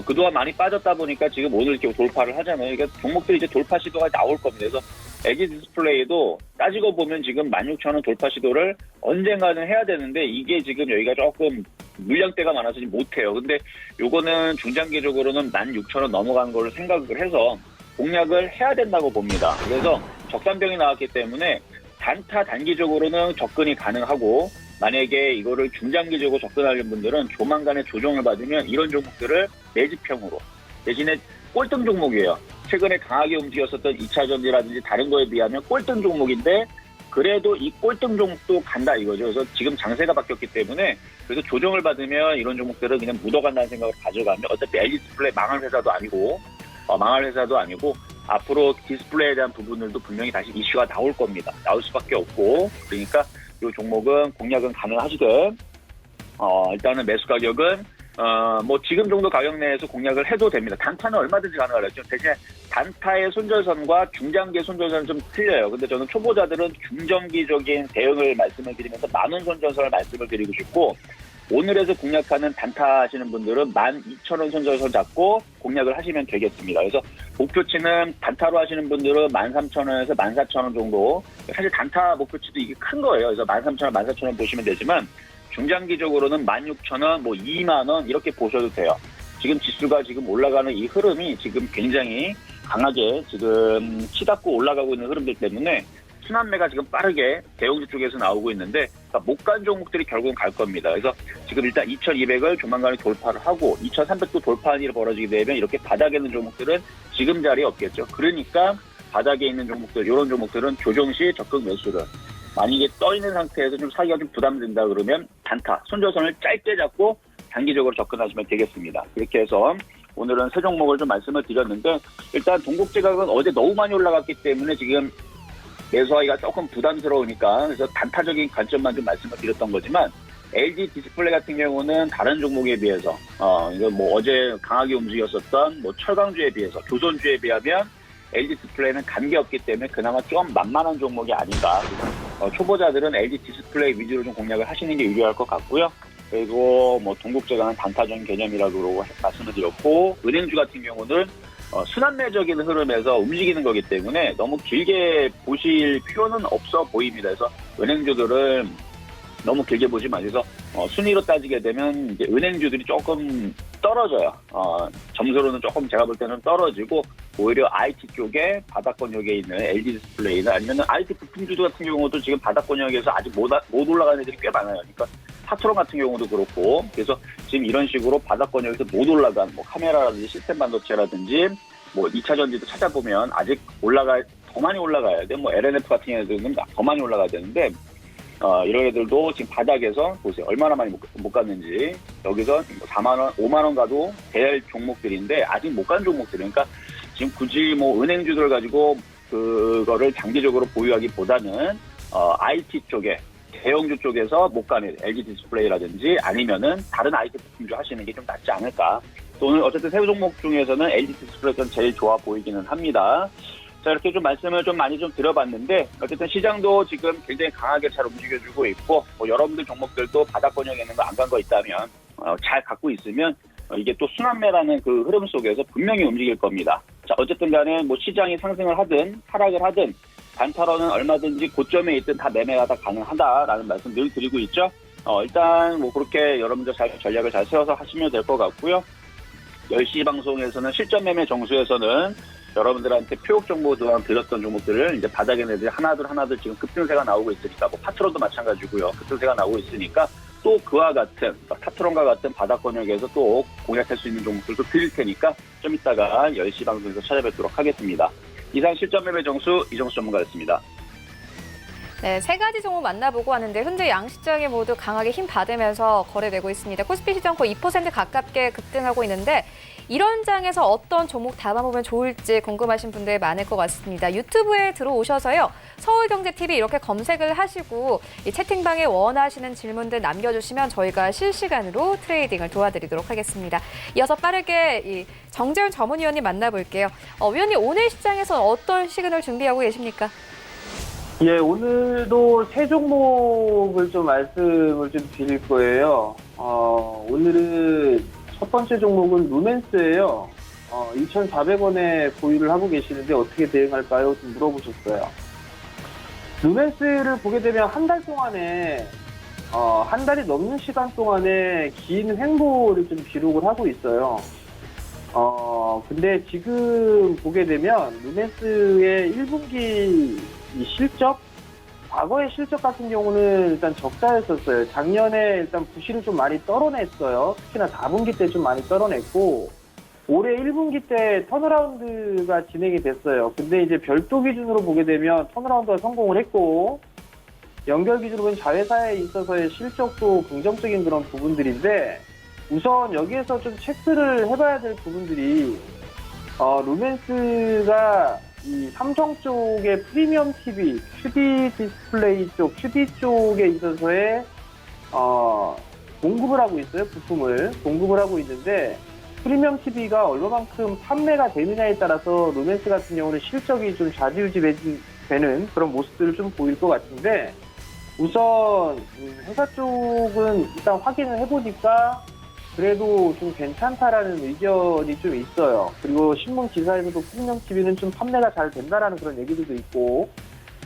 그동안 많이 빠졌다 보니까 지금 오늘 이렇게 돌파를 하잖아요. 그러니까 종목들이 이제 돌파 시도가 나올 겁니다. 그래서 LG 디스플레이도 따지고 보면 지금 16,000원 돌파 시도를 언젠가는 해야 되는데 이게 지금 여기가 조금 물량대가 많아서 지금 못해요. 근데 요거는 중장기적으로는 16,000원 넘어가는 걸 생각을 해서 공략을 해야 된다고 봅니다. 그래서 적산병이 나왔기 때문에 단타 단기적으로는 접근이 가능하고 만약에 이거를 중장기적으로 접근하려는 분들은 조만간에 조정을 받으면 이런 종목들을 매집형으로 대신에 꼴등 종목이에요. 최근에 강하게 움직였었던 2차전지라든지 다른 거에 비하면 꼴등 종목인데 그래도 이 꼴등 종목도 간다 이거죠. 그래서 지금 장세가 바뀌었기 때문에 그래서 조정을 받으면 이런 종목들은 그냥 묻어간다는 생각을 가져가면 어차피 LG 디스플레이 망할 회사도 아니고 앞으로 디스플레이에 대한 부분들도 분명히 다시 이슈가 나올 겁니다. 나올 수밖에 없고 그러니까 이 종목은 공략은 가능하시든 일단은 매수 가격은 뭐 지금 정도 가격 내에서 공략을 해도 됩니다. 단타는 얼마든지 가능하죠. 대신에 단타의 손절선과 중장기의 손절선은 좀 틀려요. 근데 저는 초보자들은 중장기적인 대응을 말씀을 드리면서 10,000원 손절선을 말씀을 드리고 싶고 오늘에서 공략하는 단타 하시는 분들은 12,000원 손절선 잡고 공략을 하시면 되겠습니다. 그래서 목표치는 단타로 하시는 분들은 13,000원에서 14,000원 정도. 사실 단타 목표치도 이게 큰 거예요. 그래서 13,000원, 14,000원 보시면 되지만 중장기적으로는 16,000원, 뭐 2만원 이렇게 보셔도 돼요. 지금 지수가 지금 올라가는 이 흐름이 지금 굉장히 강하게 지금 치닫고 올라가고 있는 흐름들 때문에 순환매가 지금 빠르게 대형주 쪽에서 나오고 있는데 못 간 종목들이 결국은 갈 겁니다. 그래서 지금 일단 2,200을 조만간에 돌파를 하고 2,300도 돌파한 일이 벌어지게 되면 이렇게 바닥에 있는 종목들은 지금 자리에 없겠죠. 그러니까 바닥에 있는 종목들, 이런 종목들은 조정 시 적극 매수를 만약에 떠 있는 상태에서 좀 사기가 좀 부담된다 그러면 단타, 손절선을 짧게 잡고 단기적으로 접근하시면 되겠습니다. 이렇게 해서 오늘은 세 종목을 좀 말씀을 드렸는데 일단 동국제약은 어제 너무 많이 올라갔기 때문에 지금 매수하기가 조금 부담스러우니까 그래서 단타적인 관점만 좀 말씀을 드렸던 거지만 LG 디스플레이 같은 경우는 다른 종목에 비해서 이거 뭐 어제 강하게 움직였었던 뭐 철강주에 비해서 조선주에 비하면 LG 디스플레이는 간게 없기 때문에 그나마 좀 만만한 종목이 아닌가. 초보자들은 LG 디스플레이 위주로 좀 공략을 하시는 게 유리할 것 같고요. 그리고 뭐 동국제강은 단타적인 개념이라고 말씀을 드렸고 은행주 같은 경우는 순환매적인 흐름에서 움직이는 거기 때문에 너무 길게 보실 필요는 없어 보입니다. 그래서 은행주들은 너무 길게 보지 마셔서 순위로 따지게 되면 이제 은행주들이 조금 떨어져요. 점수로는 조금 제가 볼 때는 떨어지고 오히려 IT 쪽에 바닥권역에 있는 LG 디스플레이나 아니면 IT 부품주들 같은 경우도 지금 바닥권역에서 아직 못 올라가는 애들이 꽤 많아요. 그러니까 파트론 같은 경우도 그렇고 그래서 지금 이런 식으로 바닥권역에서 못 올라간 뭐 카메라라든지 시스템 반도체라든지 뭐 2차전지도 찾아보면 아직 더 많이 올라가야 돼. 뭐 LNF 같은 애들은 더 많이 올라가야 되는데 이런 애들도 지금 바닥에서 보세요. 얼마나 많이 못 갔는지. 여기서 4만원, 5만원 가도 될 종목들인데 아직 못 간 종목들. 그러니까 지금 굳이 뭐 은행주들 가지고 그거를 장기적으로 보유하기보다는 IT 쪽에 대형주 쪽에서 못 가는 LG 디스플레이라든지 아니면은 다른 IT 부품주 하시는 게 좀 낫지 않을까. 또 오늘 어쨌든 세 종목 중에서는 LG 디스플레이가 제일 좋아 보이기는 합니다. 자, 이렇게 좀 말씀을 좀 많이 좀 드려봤는데 어쨌든 시장도 지금 굉장히 강하게 잘 움직여주고 있고 뭐 여러분들 종목들도 바닥권역에 있는 거 안 간 거 있다면 잘 갖고 있으면 이게 또 순환매라는 그 흐름 속에서 분명히 움직일 겁니다. 자, 어쨌든 간에 뭐 시장이 상승을 하든 하락을 하든 단타로는 얼마든지 고점에 있든 다 매매가 다 가능하다라는 말씀 늘 드리고 있죠. 일단 뭐 그렇게 여러분들 잘 전략을 잘 세워서 하시면 될 것 같고요. 10시 방송에서는 실전 매매 정수에서는 여러분들한테 표적 정보 도안 드렸던 종목들을 이제 바닥에 내들 하나둘 지금 급등세가 나오고 있으니까 뭐 파트론도 마찬가지고요. 급등세가 나오고 있으니까 또 그와 같은 타트론과 같은 바닥권을 위해서 또 공략할 수 있는 종목들도 드릴 테니까 좀 이따가 10시 방송에서 찾아뵙도록 하겠습니다. 이상 실전 매매 정수 이정수 전문가였습니다. 네, 세 가지 종목 만나보고 왔는데 현재 양시장이 모두 강하게 힘 받으면서 거래되고 있습니다. 코스피 시장 거의 2% 가깝게 급등하고 있는데 이런 장에서 어떤 종목 담아보면 좋을지 궁금하신 분들 많을 것 같습니다. 유튜브에 들어오셔서요. 서울경제TV 이렇게 검색을 하시고 이 채팅방에 원하시는 질문들 남겨주시면 저희가 실시간으로 트레이딩을 도와드리도록 하겠습니다. 이어서 빠르게 이 정재훈 전문위원님 만나볼게요. 위원님 오늘 시장에서 어떤 시그널 준비하고 계십니까? 예, 오늘도 세 종목을 좀 말씀을 좀 드릴 거예요. 오늘은 첫 번째 종목은 루멘스예요. 2,400원에 보유를 하고 계시는데 어떻게 대응할까요? 좀 물어보셨어요. 루멘스를 보게 되면 한 달 동안에 한 달이 넘는 시간 동안에 긴 횡보를 좀 기록을 하고 있어요. 근데 지금 보게 되면 루멘스의 1분기 이 실적, 과거의 실적 같은 경우는 일단 적자였었어요. 작년에 일단 부실을 좀 많이 떨어냈어요. 특히나 4분기 때 좀 많이 떨어냈고, 올해 1분기 때 턴어라운드가 진행이 됐어요. 근데 이제 별도 기준으로 보게 되면 턴어라운드가 성공을 했고, 연결 기준으로 보면 자회사에 있어서의 실적도 긍정적인 그런 부분들인데, 우선 여기에서 좀 체크를 해봐야 될 부분들이, 루멘스가 이 삼성 쪽의 프리미엄 TV, QD 디스플레이 쪽, QD 쪽에 있어서의 공급을 하고 있어요. 부품을 공급을 하고 있는데 프리미엄 TV가 얼마만큼 판매가 되느냐에 따라서 루멘스 같은 경우는 실적이 좀 좌지우지되는 그런 모습들을 좀 보일 것 같은데 우선 회사 쪽은 일단 확인을 해보니까 그래도 좀 괜찮다라는 의견이 좀 있어요. 그리고 신문 기사에서도 프리미엄 TV는 좀 판매가 잘 된다라는 그런 얘기들도 있고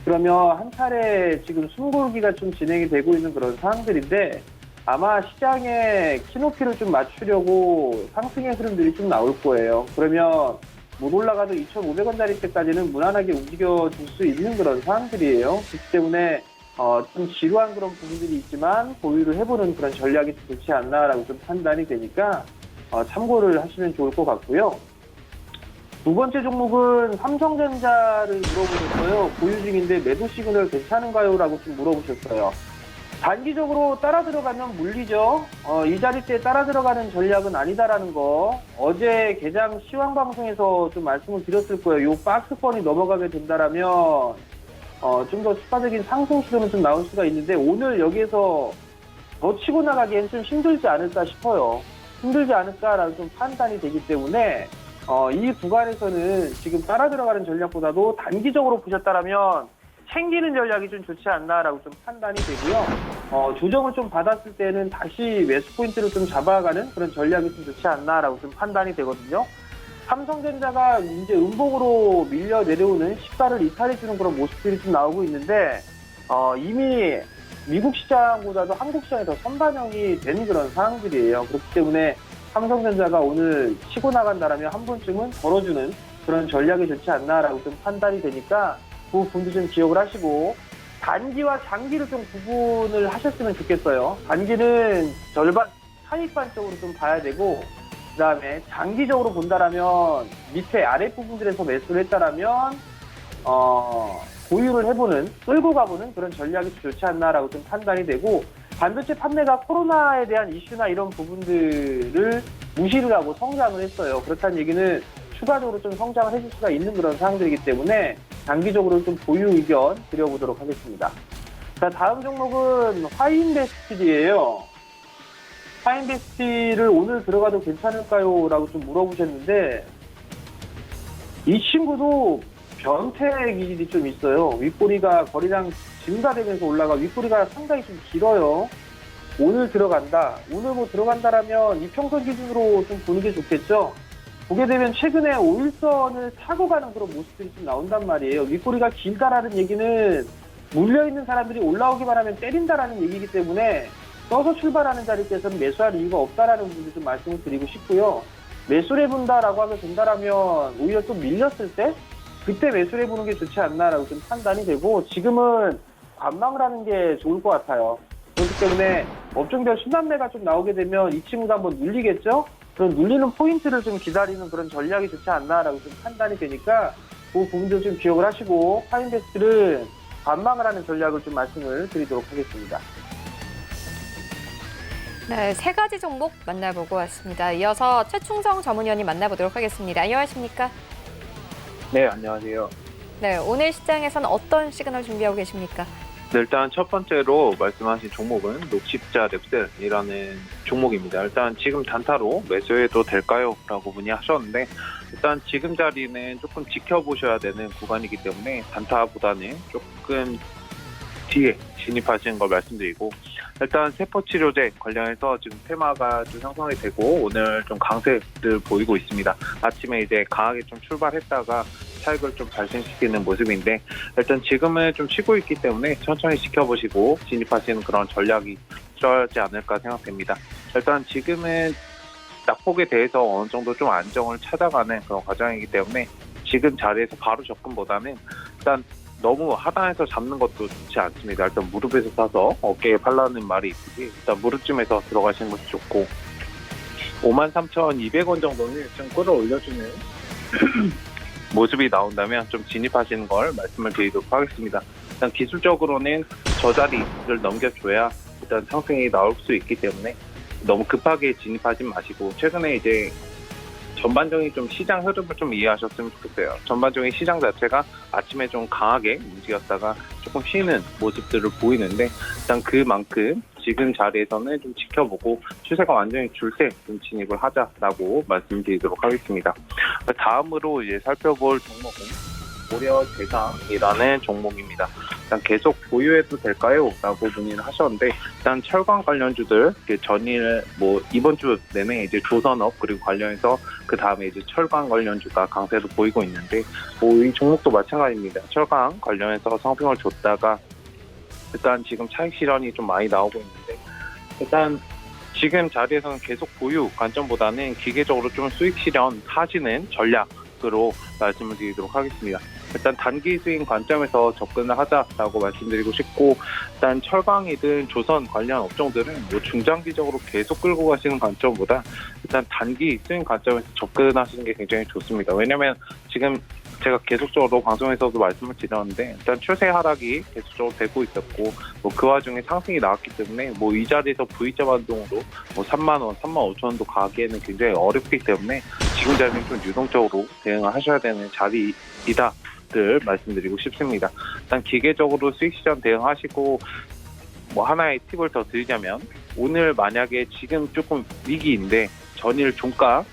그러면 한 차례 지금 숨고르기가 좀 진행이 되고 있는 그런 상황들인데 아마 시장에 키높이를 좀 맞추려고 상승의 흐름들이 좀 나올 거예요. 그러면 못 올라가도 2,500원짜리 때까지는 무난하게 움직여줄 수 있는 그런 상황들이에요. 그렇기 때문에 좀 지루한 그런 부분들이 있지만 보유를 해보는 그런 전략이 좋지 않나라고 좀 판단이 되니까 참고를 하시면 좋을 것 같고요. 두 번째 종목은 삼성전자를 물어보셨어요. 보유 중인데 매도 시그널 괜찮은가요? 라고 좀 물어보셨어요. 단기적으로 따라 들어가면 물리죠. 이 자리대에 따라 들어가는 전략은 아니다라는 거 어제 개장 시황 방송에서 좀 말씀을 드렸을 거예요. 요 박스권이 넘어가게 된다라면 좀 더 추가적인 상승 시도는 좀 나올 수가 있는데 오늘 여기에서 더 치고 나가기엔 좀 힘들지 않을까 싶어요. 힘들지 않을까라는 좀 판단이 되기 때문에 이 구간에서는 지금 따라 들어가는 전략보다도 단기적으로 보셨다라면 챙기는 전략이 좀 좋지 않나라고 좀 판단이 되고요. 조정을 좀 받았을 때는 다시 매수 포인트를 좀 잡아가는 그런 전략이 좀 좋지 않나라고 좀 판단이 되거든요. 삼성전자가 이제 음봉으로 밀려 내려오는 시가를 이탈해주는 그런 모습들이 좀 나오고 있는데 이미 미국 시장보다도 한국 시장이 더 선반영이 된 그런 상황들이에요. 그렇기 때문에 삼성전자가 오늘 치고 나간다라면 한 번쯤은 걸어주는 그런 전략이 좋지 않나라고 좀 판단이 되니까 그 부분도 좀 기억을 하시고 단기와 장기를 좀 구분을 하셨으면 좋겠어요. 단기는 절반 차익반 쪽으로 좀 봐야 되고 그 다음에 장기적으로 본다라면 밑에 아랫부분들에서 매수를 했다라면 보유를 해보는 끌고 가보는 그런 전략이 좋지 않나라고 좀 판단이 되고 반도체 판매가 코로나에 대한 이슈나 이런 부분들을 무시를 하고 성장을 했어요. 그렇다는 얘기는 추가적으로 좀 성장을 해줄 수가 있는 그런 상황들이기 때문에 장기적으로 좀 보유 의견 드려보도록 하겠습니다. 자, 다음 종목은 화이인베스트리예요. 화이인베스트리를 오늘 들어가도 괜찮을까요? 라고 좀 물어보셨는데 이 친구도 변태 기질이 좀 있어요. 윗꼬리가 거리랑 증가되면서 올라가 윗꼬리가 상당히 좀 길어요. 오늘 들어간다. 오늘 뭐 들어간다라면 이평선 기준으로 좀 보는 게 좋겠죠. 보게 되면 최근에 5일선을 타고 가는 그런 모습들이 좀 나온단 말이에요. 윗꼬리가 길다라는 얘기는 물려있는 사람들이 올라오기만 하면 때린다라는 얘기이기 때문에 떠서 출발하는 자리에서는 매수할 이유가 없다라는 부분을 좀 말씀을 드리고 싶고요. 매수를 해본다라고 하게 된다라면 오히려 또 밀렸을 때 그때 매수를 해보는 게 좋지 않나라고 좀 판단이 되고 지금은 관망을 하는 게 좋을 것 같아요. 그렇기 때문에 업종별 순환매가 좀 나오게 되면 이 친구도 한번 눌리겠죠? 그런 눌리는 포인트를 좀 기다리는 그런 전략이 좋지 않나라고 좀 판단이 되니까 그 부분도 좀 기억을 하시고 파인베스트를 관망을 하는 전략을 좀 말씀을 드리도록 하겠습니다. 네, 세 가지 종목 만나보고 왔습니다. 이어서 최충성 전문위원님 만나보도록 하겠습니다. 안녕하십니까? 네, 안녕하세요. 네, 오늘 시장에서는 어떤 시그널 준비하고 계십니까? 네, 일단 첫 번째로 말씀하신 종목은 녹십자 랩셀이라는 종목입니다. 일단 지금 단타로 매수해도 될까요? 라고 문의하셨는데 일단 지금 자리는 조금 지켜보셔야 되는 구간이기 때문에 단타보다는 조금 뒤에 진입하시는 걸 말씀드리고 일단 세포치료제 관련해서 지금 테마가 좀 형성이 되고 오늘 좀 강세를 보이고 있습니다. 아침에 이제 강하게 좀 출발했다가 차익을 좀 발생시키는 모습인데 일단 지금은 좀 쉬고 있기 때문에 천천히 지켜보시고 진입하시는 그런 전략이 필요하지 않을까 생각됩니다. 일단 지금은 낙폭에 대해서 어느 정도 좀 안정을 찾아가는 그런 과정이기 때문에 지금 자리에서 바로 접근보다는 일단 너무 하단에서 잡는 것도 좋지 않습니다. 일단 무릎에서 사서 어깨에 팔라는 말이 있듯이 일단 무릎쯤에서 들어가시는 것이 좋고 53,200원 정도는 좀 끌어올려주는 모습이 나온다면 좀 진입하시는 걸 말씀을 드리도록 하겠습니다. 일단 기술적으로는 저 자리를 넘겨줘야 일단 상승이 나올 수 있기 때문에 너무 급하게 진입하지 마시고 최근에 이제 전반적인 좀 시장 흐름을 좀 이해하셨으면 좋겠어요. 전반적인 시장 자체가 아침에 좀 강하게 움직였다가 조금 쉬는 모습들을 보이는데 일단 그만큼 지금 자리에서는 좀 지켜보고 추세가 완전히 줄 때 좀 진입을 하자라고 말씀드리도록 하겠습니다. 다음으로 이제 살펴볼 종목은 고려 대상이라는 종목입니다. 일단 계속 보유해도 될까요? 라고 문의를 하셨는데 일단 철강 관련주들 전일 이번 주 내내 이제 조선업 그리고 관련해서 그 다음에 이제 철강 관련주가 강세로 보이고 있는데 이 종목도 마찬가지입니다. 철강 관련해서 상승을 줬다가 일단 지금 차익 실현이 좀 많이 나오고 있는데 일단 지금 자리에서는 계속 보유 관점보다는 기계적으로 좀 수익 실현 하시는 전략으로 말씀을 드리도록 하겠습니다. 일단 단기 스윙 관점에서 접근을 하자라고 말씀드리고 싶고 일단 철강이든 조선 관련 업종들은 중장기적으로 계속 끌고 가시는 관점보다 일단 단기 스윙 관점에서 접근하시는 게 굉장히 좋습니다. 왜냐하면 지금 제가 계속적으로 방송에서도 말씀을 드렸는데 일단 추세 하락이 계속적으로 되고 있었고 그 와중에 상승이 나왔기 때문에 이 자리에서 V자 반동으로 3만 원, 3만 5천 원도 가기에는 굉장히 어렵기 때문에 지금 자리는 좀 유동적으로 대응을 하셔야 되는 자리이다. 들 말씀드리고 싶습니다. 일단 기계적으로 수익 시장 대응하시고 하나의 팁을 더 드리자면 오늘 만약에 지금 조금 위기인데 전일 종가가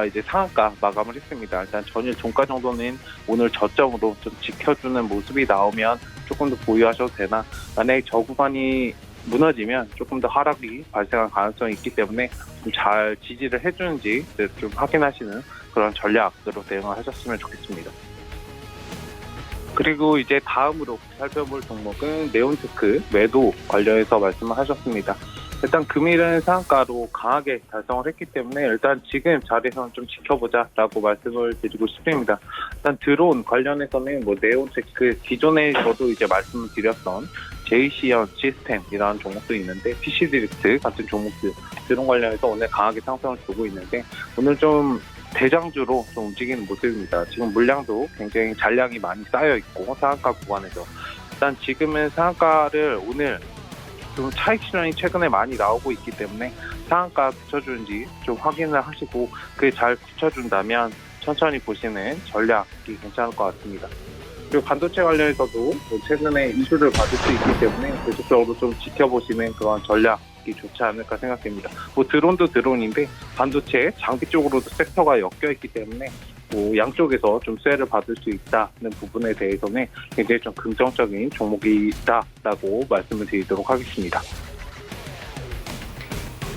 이제 상한가 마감을 했습니다. 일단 전일 종가 정도는 오늘 저점으로 좀 지켜주는 모습이 나오면 조금 더 보유하셔도 되나 만약에 저 구간이 무너지면 조금 더 하락이 발생할 가능성이 있기 때문에 좀 잘 지지를 해주는지 좀 확인하시는 그런 전략으로 대응을 하셨으면 좋겠습니다. 그리고 이제 다음으로 살펴볼 종목은 네온테크 매도 관련해서 말씀을 하셨습니다. 일단 금일은 상한가로 강하게 달성을 했기 때문에 일단 지금 자리에서는 좀 지켜보자라고 말씀을 드리고 싶습니다. 일단 드론 관련해서는 네온테크 기존에 저도 이제 말씀을 드렸던 JC연 시스템이라는 종목도 있는데 PC디렉트 같은 종목들 드론 관련해서 오늘 강하게 상승을 주고 있는데 오늘 좀 대장주로 좀 움직이는 모습입니다. 지금 물량도 굉장히 잔량이 많이 쌓여 있고 상한가 구간에서 일단 지금은 상한가를 오늘 좀 차익 실현이 최근에 많이 나오고 있기 때문에 상한가 붙여주는지 좀 확인을 하시고 그게 잘 붙여준다면 천천히 보시는 전략이 괜찮을 것 같습니다. 그리고 반도체 관련해서도 최근에 이슈를 받을 수 있기 때문에 계속적으로 좀 지켜보시는 그런 전략이 좋지 않을까 생각됩니다. 드론도 드론인데 반도체 장비 쪽으로도 섹터가 엮여 있기 때문에 양쪽에서 좀 쇠를 받을 수 있다는 부분에 대해서는 굉장히 좀 긍정적인 종목이다라고 말씀을 드리도록 하겠습니다.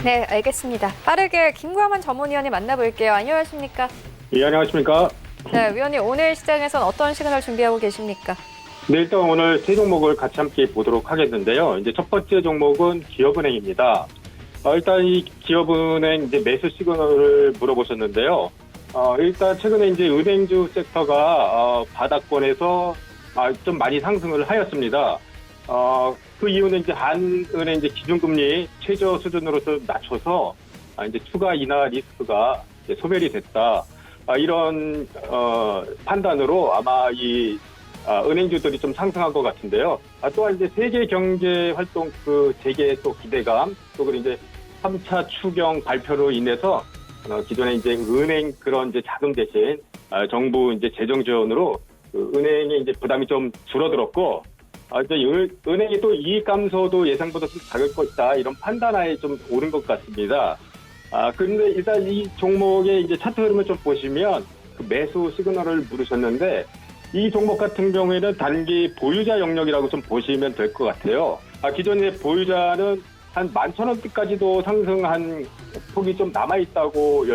네, 알겠습니다. 빠르게 김광환 전문위원님 만나볼게요. 안녕하십니까? 예, 안녕하십니까? 네, 위원님 오늘 시장에서는 어떤 시그널 준비하고 계십니까? 네, 일단 오늘 세 종목을 같이 함께 보도록 하겠는데요. 이제 첫 번째 종목은 기업은행입니다. 일단 이 기업은행 이제 매수 시그널을 물어보셨는데요. 일단 최근에 이제 은행주 섹터가 바닥권에서 좀 많이 상승을 하였습니다. 그 이유는 이제 한은의 이제 기준금리 최저 수준으로 좀 낮춰서 이제 추가 인하 리스크가 이제 소멸이 됐다. 이런 판단으로 아마 이 은행주들이 좀 상승한 것 같은데요. 또한 이제 세계 경제 활동 그 재개 또 기대감, 또 그리고 이제 3차 추경 발표로 인해서 기존에 이제 은행 그런 이제 자금 대신 정부 이제 재정 지원으로 그 은행의 이제 부담이 좀 줄어들었고, 이제 은행이 또 이익 감소도 예상보다 좀 작을 것이다 이런 판단하에 좀 오른 것 같습니다. 그런데 일단 이 종목의 이제 차트 흐름을 좀 보시면 그 매수 시그널을 물으셨는데, 이 종목 같은 경우에는 단기 보유자 영역이라고 좀 보시면 될 것 같아요. 기존의 보유자는 한 11,000원대까지도 상승한 폭이 좀 남아있다고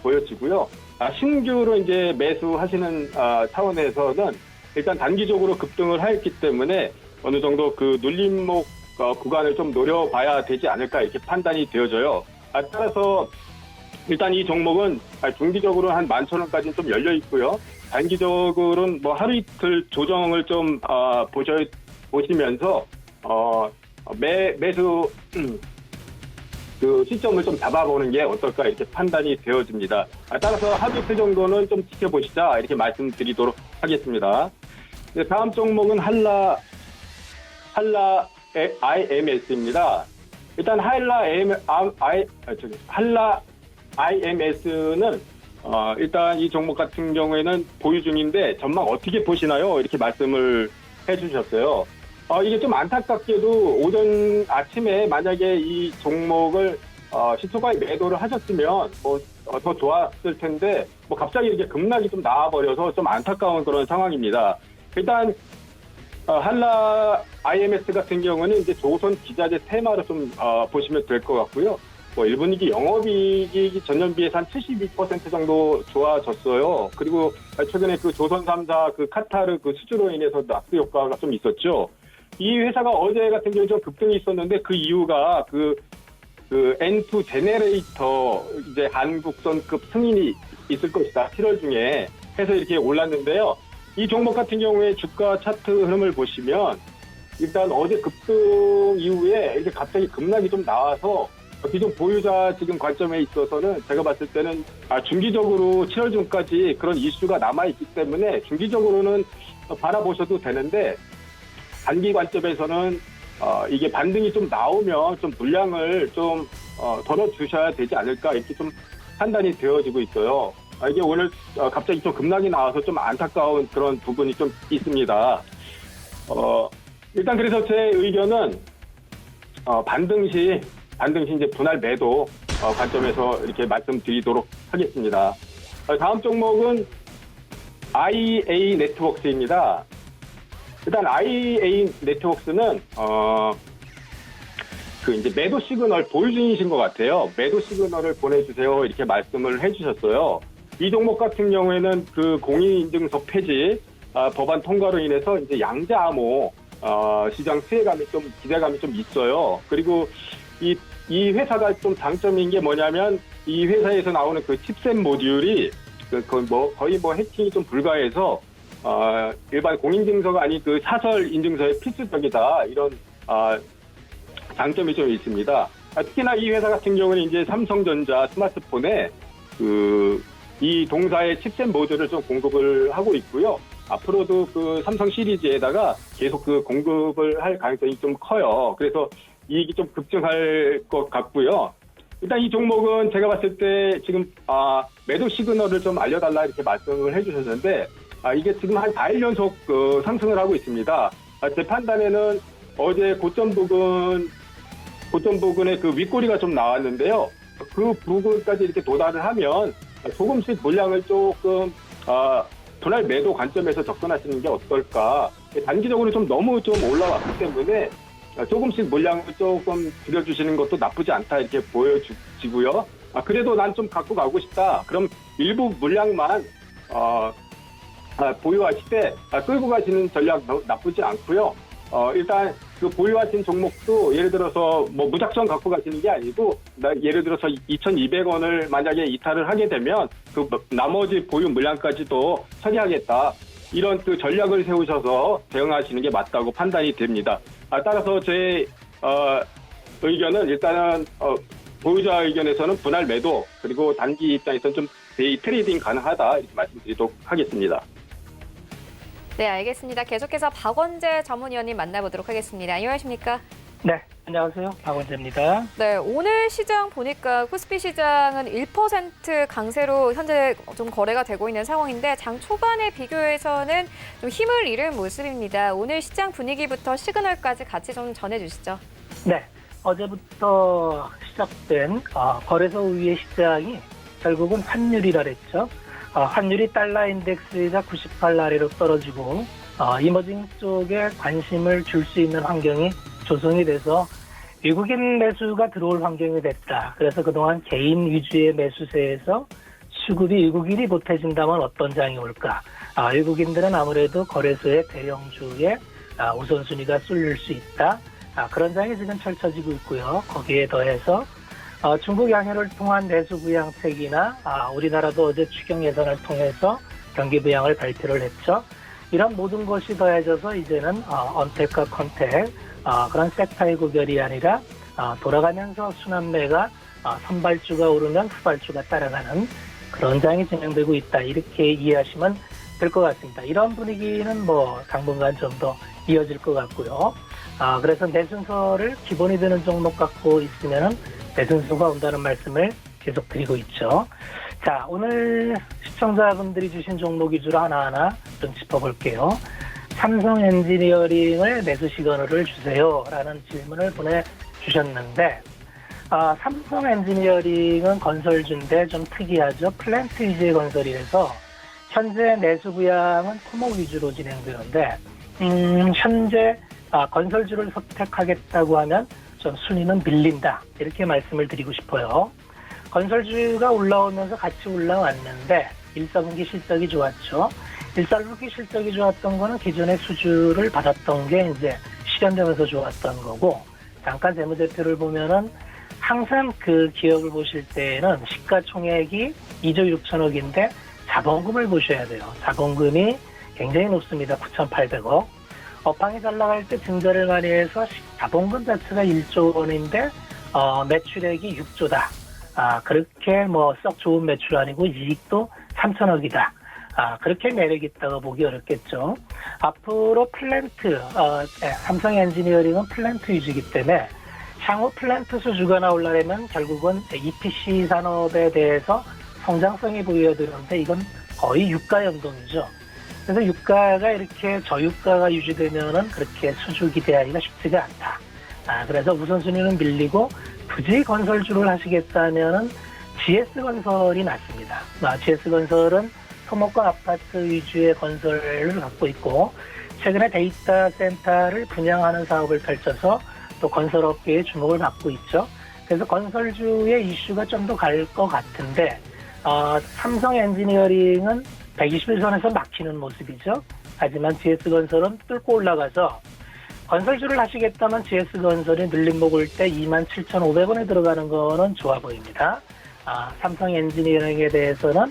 보여지고요. 신규로 이제 매수하시는 차원에서는 일단 단기적으로 급등을 하였기 때문에 어느 정도 그 눌림목 구간을 좀 노려봐야 되지 않을까 이렇게 판단이 되어져요. 따라서 일단 이 종목은 중기적으로 한 11,000원까지는 좀 열려 있고요. 단기적으로는 뭐 하루 이틀 조정을 좀 보시면서 매수 그 시점을 좀 잡아보는 게 어떨까 이렇게 판단이 되어집니다. 따라서 하루 이틀 정도는 좀 지켜보시자 이렇게 말씀드리도록 하겠습니다. 다음 종목은 한라 IMS입니다. 일단 한라 IMS는 일단 이 종목 같은 경우에는 보유 중인데 전망 어떻게 보시나요? 이렇게 말씀을 해주셨어요. 이게 좀 안타깝게도 오전 아침에 만약에 이 종목을 시초가에 매도를 하셨으면 뭐 더 좋았을 텐데 뭐 갑자기 이렇게 급락이 좀 나와버려서 좀 안타까운 그런 상황입니다. 일단 한라 IMS 같은 경우는 이제 조선 기자재 테마로 좀 보시면 될 것 같고요. 뭐 1분기 영업이익이 전년비에서 한 72% 정도 좋아졌어요. 그리고 최근에 그 조선 3사 그 카타르 그 수주로 인해서 낙수 효과가 좀 있었죠. 이 회사가 어제 같은 경우에 좀 급등이 있었는데 그 이유가 그 N2 제네레이터 이제 한국선급 승인이 있을 것이다. 7월 중에 해서 이렇게 올랐는데요. 이 종목 같은 경우에 주가 차트 흐름을 보시면 일단 어제 급등 이후에 이렇게 갑자기 급락이 좀 나와서 기존 보유자 지금 관점에 있어서는 제가 봤을 때는 중기적으로 7월 중까지 그런 이슈가 남아있기 때문에 중기적으로는 바라보셔도 되는데 단기 관점에서는 이게 반등이 좀 나오면 좀 물량을 좀 덜어주셔야 되지 않을까 이렇게 좀 판단이 되어지고 있어요. 이게 오늘 갑자기 좀 급락이 나와서 좀 안타까운 그런 부분이 좀 있습니다. 일단 그래서 제 의견은 반등 시 이제 분할 매도 관점에서 이렇게 말씀드리도록 하겠습니다. 다음 종목은 IA 네트워크스입니다. 일단 IA 네트워크스는 그 이제 매도 시그널 보유 중이신 것 같아요. 매도 시그널을 보내주세요 이렇게 말씀을 해주셨어요. 이 종목 같은 경우에는 그 공인인증서 폐지 법안 통과로 인해서 이제 양자 암호 시장 수혜감이 좀 기대감이 좀 있어요. 그리고 이 회사가 좀 장점인 게 뭐냐면 이 회사에서 나오는 그 칩셋 모듈이 거의 해킹이 좀 불가해서 일반 공인증서가 아닌 그 사설 인증서에 필수적이다 이런 장점이 좀 있습니다. 특히나 이 회사 같은 경우는 이제 삼성전자 스마트폰에 이 동사의 칩셋 모듈을 좀 공급을 하고 있고요. 앞으로도 그 삼성 시리즈에다가 계속 그 공급을 할 가능성이 좀 커요. 그래서 이익이 좀 급증할 것 같고요. 일단 이 종목은 제가 봤을 때 지금 매도 시그널을 좀 알려달라 이렇게 말씀을 해주셨는데 이게 지금 한 4일 연속 상승을 하고 있습니다. 제 판단에는 어제 고점 부근에 그 윗꼬리가 좀 나왔는데요. 그 부근까지 이렇게 도달을 하면 조금씩 물량을 조금 분할 매도 관점에서 접근하시는 게 어떨까. 단기적으로 좀 너무 좀 올라왔기 때문에 조금씩 물량을 조금 줄여주시는 것도 나쁘지 않다 이렇게 보여지고요. 그래도 난 좀 갖고 가고 싶다. 그럼 일부 물량만 보유하실 때 끌고 가시는 전략 나쁘지 않고요. 일단 그 보유하신 종목도 예를 들어서 뭐 무작정 갖고 가시는 게 아니고 예를 들어서 2,200원을 만약에 이탈을 하게 되면 그 나머지 보유 물량까지도 처리하겠다. 이런 그 전략을 세우셔서 대응하시는 게 맞다고 판단이 됩니다. 따라서 제 의견은 일단은 보유자 의견에서는 분할 매도 그리고 단기 입장에서는 좀 데이 트레이딩 가능하다 이렇게 말씀드리도록 하겠습니다. 네, 알겠습니다. 계속해서 박원재 전문위원님 만나보도록 하겠습니다. 안녕하십니까? 네, 안녕하세요. 박원재입니다. 네, 오늘 시장 보니까 코스피 시장은 1% 강세로 현재 좀 거래가 되고 있는 상황인데 장 초반에 비교해서는 좀 힘을 잃은 모습입니다. 오늘 시장 분위기부터 시그널까지 같이 좀 전해주시죠. 네, 어제부터 시작된 거래소 위의 시장이 결국은 환율이라 그랬죠. 환율이 달러 인덱스가 98 아래로 떨어지고 이머징 쪽에 관심을 줄 수 있는 환경이 조성이 돼서 외국인 매수가 들어올 환경이 됐다. 그래서 그동안 개인 위주의 매수세에서 수급이 외국인이 보태진다면 어떤 장이 올까? 외국인들은 아무래도 거래소의 대형주에 우선순위가 쏠릴 수 있다. 그런 장이 지금 펼쳐지고 있고요. 거기에 더해서 중국 양해를 통한 내수 부양책이나 우리나라도 어제 추경 예산을 통해서 경기 부양을 발표를 했죠. 이런 모든 것이 더해져서 이제는 언택과 컨택 그런 섹터의 구별이 아니라 돌아가면서 순환매가 선발주가 오르면 후발주가 따라가는 그런 장이 진행되고 있다. 이렇게 이해하시면 될 것 같습니다. 이런 분위기는 당분간 좀 더 이어질 것 같고요. 그래서 내 순서를 기본이 되는 종목 갖고 있으면은 내 순서가 온다는 말씀을 계속 드리고 있죠. 자, 오늘 시청자분들이 주신 종목 위주로 하나하나 좀 짚어볼게요. 삼성 엔지니어링을 매수 시그널을 주세요라는 질문을 보내주셨는데 삼성 엔지니어링은 건설주인데 좀 특이하죠. 플랜트 위주의 건설이라서 현재 매수 부양은 토목 위주로 진행되는데 현재 건설주를 선택하겠다고 하면 좀 순위는 밀린다 이렇게 말씀을 드리고 싶어요. 건설주가 올라오면서 같이 올라왔는데 1사분기 실적이 좋았죠. 1사분기 실적이 좋았던 거는 기존의 수주를 받았던 게 이제 실현되면서 좋았던 거고 잠깐 재무제표를 보면은 항상 그 기업을 보실 때는 시가총액이 2조 6천억인데 자본금을 보셔야 돼요. 자본금이 굉장히 높습니다. 9,800억. 업황이 잘 나갈 때 증자를 많이 해서 자본금 자체가 1조 원인데 매출액이 6조다. 그렇게 썩 좋은 매출 아니고 이익도 3천억이다. 그렇게 매력이 있다고 보기 어렵겠죠. 앞으로 플랜트, 삼성 엔지니어링은 플랜트 위주이기 때문에 향후 플랜트 수주가 나오려면 결국은 EPC 산업에 대해서 성장성이 보여드는데 이건 거의 유가 연동이죠. 그래서 유가가 이렇게 저유가가 유지되면은 그렇게 수주 기대하기가 쉽지가 않다. 그래서 우선순위는 밀리고 굳이 건설주를 하시겠다면은 GS건설이 낫습니다. GS건설은 토목과 아파트 위주의 건설을 갖고 있고 최근에 데이터 센터를 분양하는 사업을 펼쳐서 또 건설업계의 주목을 받고 있죠. 그래서 건설주의 이슈가 좀 더 갈 것 같은데 삼성 엔지니어링은 121선에서 막히는 모습이죠. 하지만 GS건설은 뚫고 올라가서 건설주를 하시겠다면 GS건설이 늘림 먹을 때 27,500원에 들어가는 거는 좋아 보입니다. 삼성 엔지니어링에 대해서는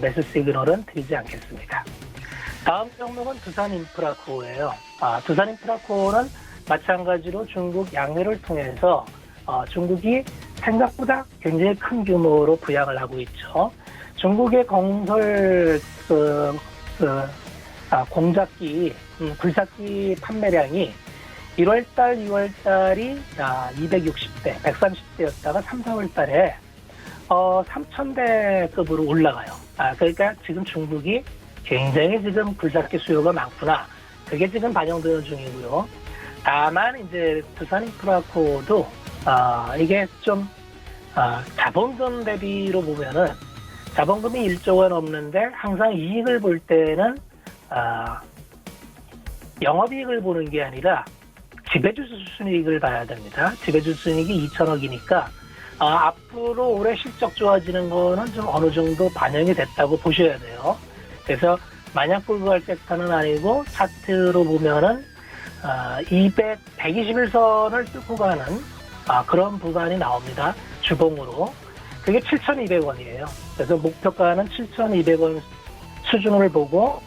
매수 시그널은 드리지 않겠습니다. 다음 종목은 두산인프라코어예요. 두산인프라코어는 마찬가지로 중국 양해를 통해서 중국이 생각보다 굉장히 큰 규모로 부양을 하고 있죠. 중국의 건설 공작기, 굴삭기 판매량이 1월달, 2월달이 260대, 130대였다가 3, 4월달에 3,000대급으로 올라가요. 그러니까 지금 중국이 굉장히 지금 굴삭기 수요가 많구나. 그게 지금 반영되는 중이고요. 다만 이제 두산인프라코도 이게 좀 자본금 대비로 보면은 자본금이 1조 원 없는데 항상 이익을 볼 때는 영업이익을 보는 게 아니라 지배주주 순이익을 봐야 됩니다. 지배주주 순이익이 2천억이니까 앞으로 올해 실적 좋아지는 거는 좀 어느 정도 반영이 됐다고 보셔야 돼요. 그래서 마냥 끌고 갈 섹터는 아니고 차트로 보면은 121선을 뚫고 가는 그런 구간이 나옵니다. 주봉으로. 그게 7,200원이에요. 그래서 목표가는 7,200원 수준을 보고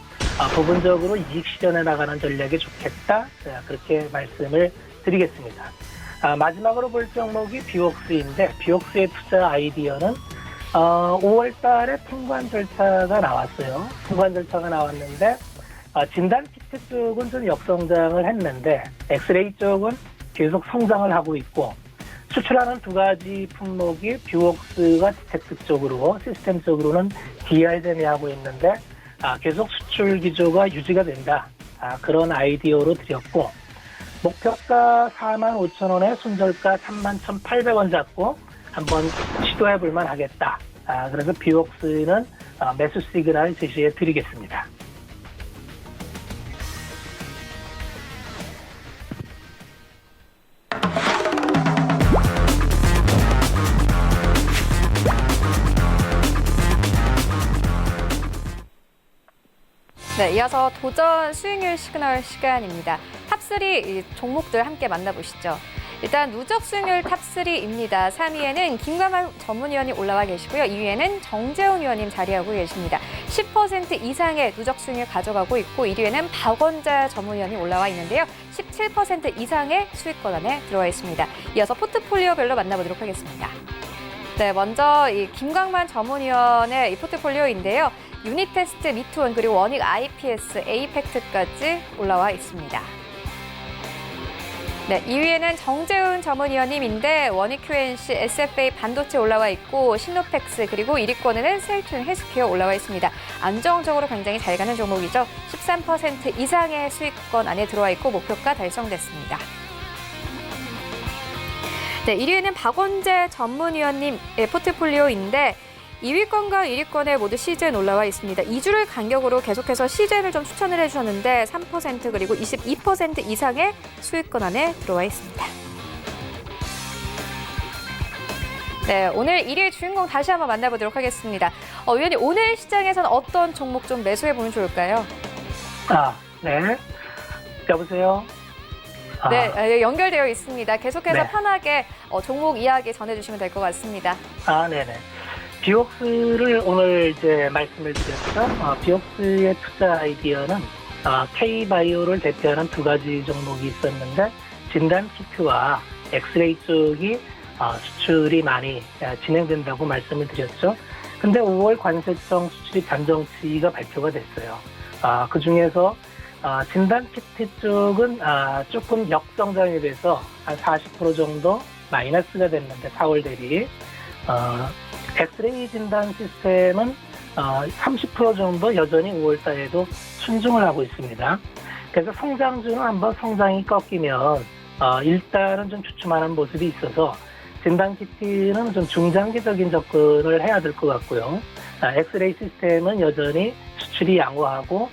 부분적으로 이익 실현해 나가는 전략이 좋겠다. 그렇게 말씀을 드리겠습니다. 마지막으로 볼 종목이 비웍스인데 비웍스의 투자 아이디어는 5월 달에 통관 절차가 나왔어요. 통관 절차가 나왔는데 진단 키트 쪽은 좀 역성장을 했는데 엑스레이 쪽은 계속 성장을 하고 있고 수출하는 두 가지 품목이 비웍스가 디텍트 쪽으로 시스템 쪽으로는 DR제미하고 있는데 계속 수출 기조가 유지가 된다. 그런 아이디어로 드렸고 목표가 45,000원에 손절가 31,800원 잡고 한번 시도해 볼만 하겠다. 그래서 비웍스는 매수 시그널 제시해 드리겠습니다. 네, 이어서 도전 수익률 시그널 시간입니다. 탑3 종목들 함께 만나보시죠. 일단 누적 수익률 탑3입니다. 3위에는 김광만 전문위원님 올라와 계시고요. 2위에는 정재훈 위원님 자리하고 계십니다. 10% 이상의 누적 수익률 가져가고 있고 1위에는 박원자 전문위원님 올라와 있는데요. 17% 이상의 수익권 안에 들어와 있습니다. 이어서 포트폴리오별로 만나보도록 하겠습니다. 네, 먼저 이 김광만 전문위원의 이 포트폴리오인데요. 유니테스트, 미투원, 그리고 원익 IPS, 에이펙트까지 올라와 있습니다. 네, 2위에는 정재훈 전문위원님인데 원익 QNC, SFA 반도체 올라와 있고 신노펙스 그리고 1위권에는 셀툰 헬스케어 올라와 있습니다. 안정적으로 굉장히 잘 가는 종목이죠. 13% 이상의 수익권 안에 들어와 있고 목표가 달성됐습니다. 네, 1위에는 박원재 전문위원님의 포트폴리오인데 2위권과 1위권에 모두 시즌 올라와 있습니다. 2주를 간격으로 계속해서 시즌을 좀 추천을 해주셨는데 3% 그리고 22% 이상의 수익권 안에 들어와 있습니다. 네, 오늘 1위의 주인공 다시 한번 만나보도록 하겠습니다. 위원님, 오늘 시장에서는 어떤 종목 좀 매수해보면 좋을까요? 네. 여보세요? 네, 연결되어 있습니다. 계속해서 네. 편하게 종목 이야기 전해주시면 될 것 같습니다. 네네. 비웍스를 오늘 이제 말씀을 드렸죠. 비웍스의 투자 아이디어는 K바이오를 대표하는 두 가지 종목이 있었는데 진단 키트와 엑스레이 쪽이 수출이 많이 진행된다고 말씀을 드렸죠. 근데 5월 관세청 수출입 잠정치가 발표가 됐어요. 그 중에서 진단 키트 쪽은 조금 역성장이 돼서 한 40% 정도 마이너스가 됐는데 4월 대비 엑스레이 진단 시스템은 30% 정도 여전히 5월 달에도 순증을 하고 있습니다. 그래서 성장주는 한번 성장이 꺾이면 일단은 좀 주춤하는 모습이 있어서 진단 키트는 좀 중장기적인 접근을 해야 될 것 같고요. 엑스레이 시스템은 여전히 수출이 양호하고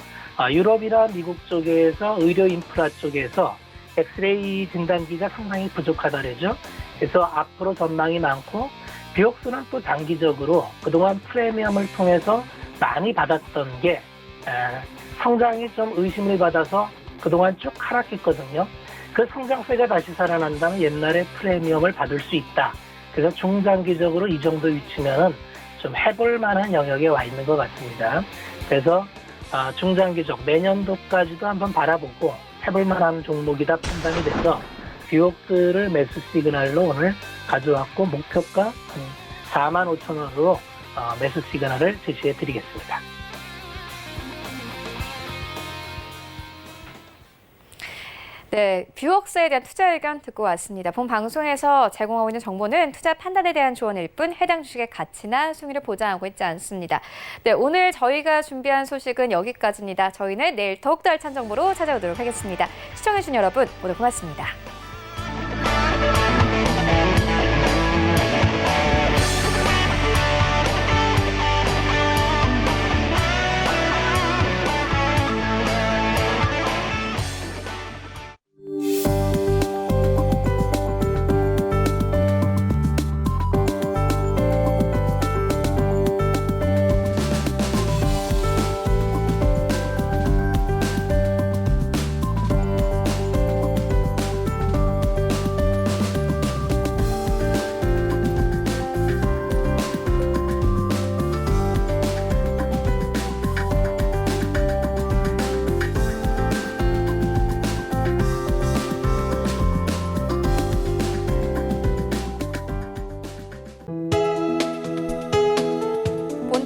유럽이나 미국 쪽에서 의료 인프라 쪽에서 엑스레이 진단기가 상당히 부족하다래죠. 그래서 앞으로 전망이 많고 비웍스는 또 장기적으로 그동안 프리미엄을 통해서 많이 받았던 게 성장이 좀 의심을 받아서 그동안 쭉 하락했거든요. 그 성장세가 다시 살아난다면 옛날에 프리미엄을 받을 수 있다. 그래서 중장기적으로 이 정도 위치면 좀 해볼 만한 영역에 와 있는 것 같습니다. 그래서 중장기적 내년도까지도 한번 바라보고 해볼 만한 종목이다 판단이 돼서 비웍스를 매수 시그널로 오늘 가져왔고 목표가 45,000원으로 매수 시그널을 제시해 드리겠습니다. 네, 비웍스에 대한 투자 의견 듣고 왔습니다. 본 방송에서 제공하고 있는 정보는 투자 판단에 대한 조언일 뿐 해당 주식의 가치나 수익률을 보장하고 있지 않습니다. 네, 오늘 저희가 준비한 소식은 여기까지입니다. 저희는 내일 더욱더 알찬 정보로 찾아오도록 하겠습니다. 시청해주신 여러분 모두 고맙습니다.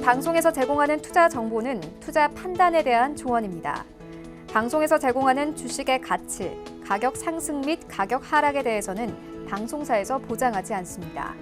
방송에서 제공하는 투자 정보는 투자 판단에 대한 조언입니다. 방송에서 제공하는 주식의 가치, 가격 상승 및 가격 하락에 대해서는 방송사에서 보장하지 않습니다.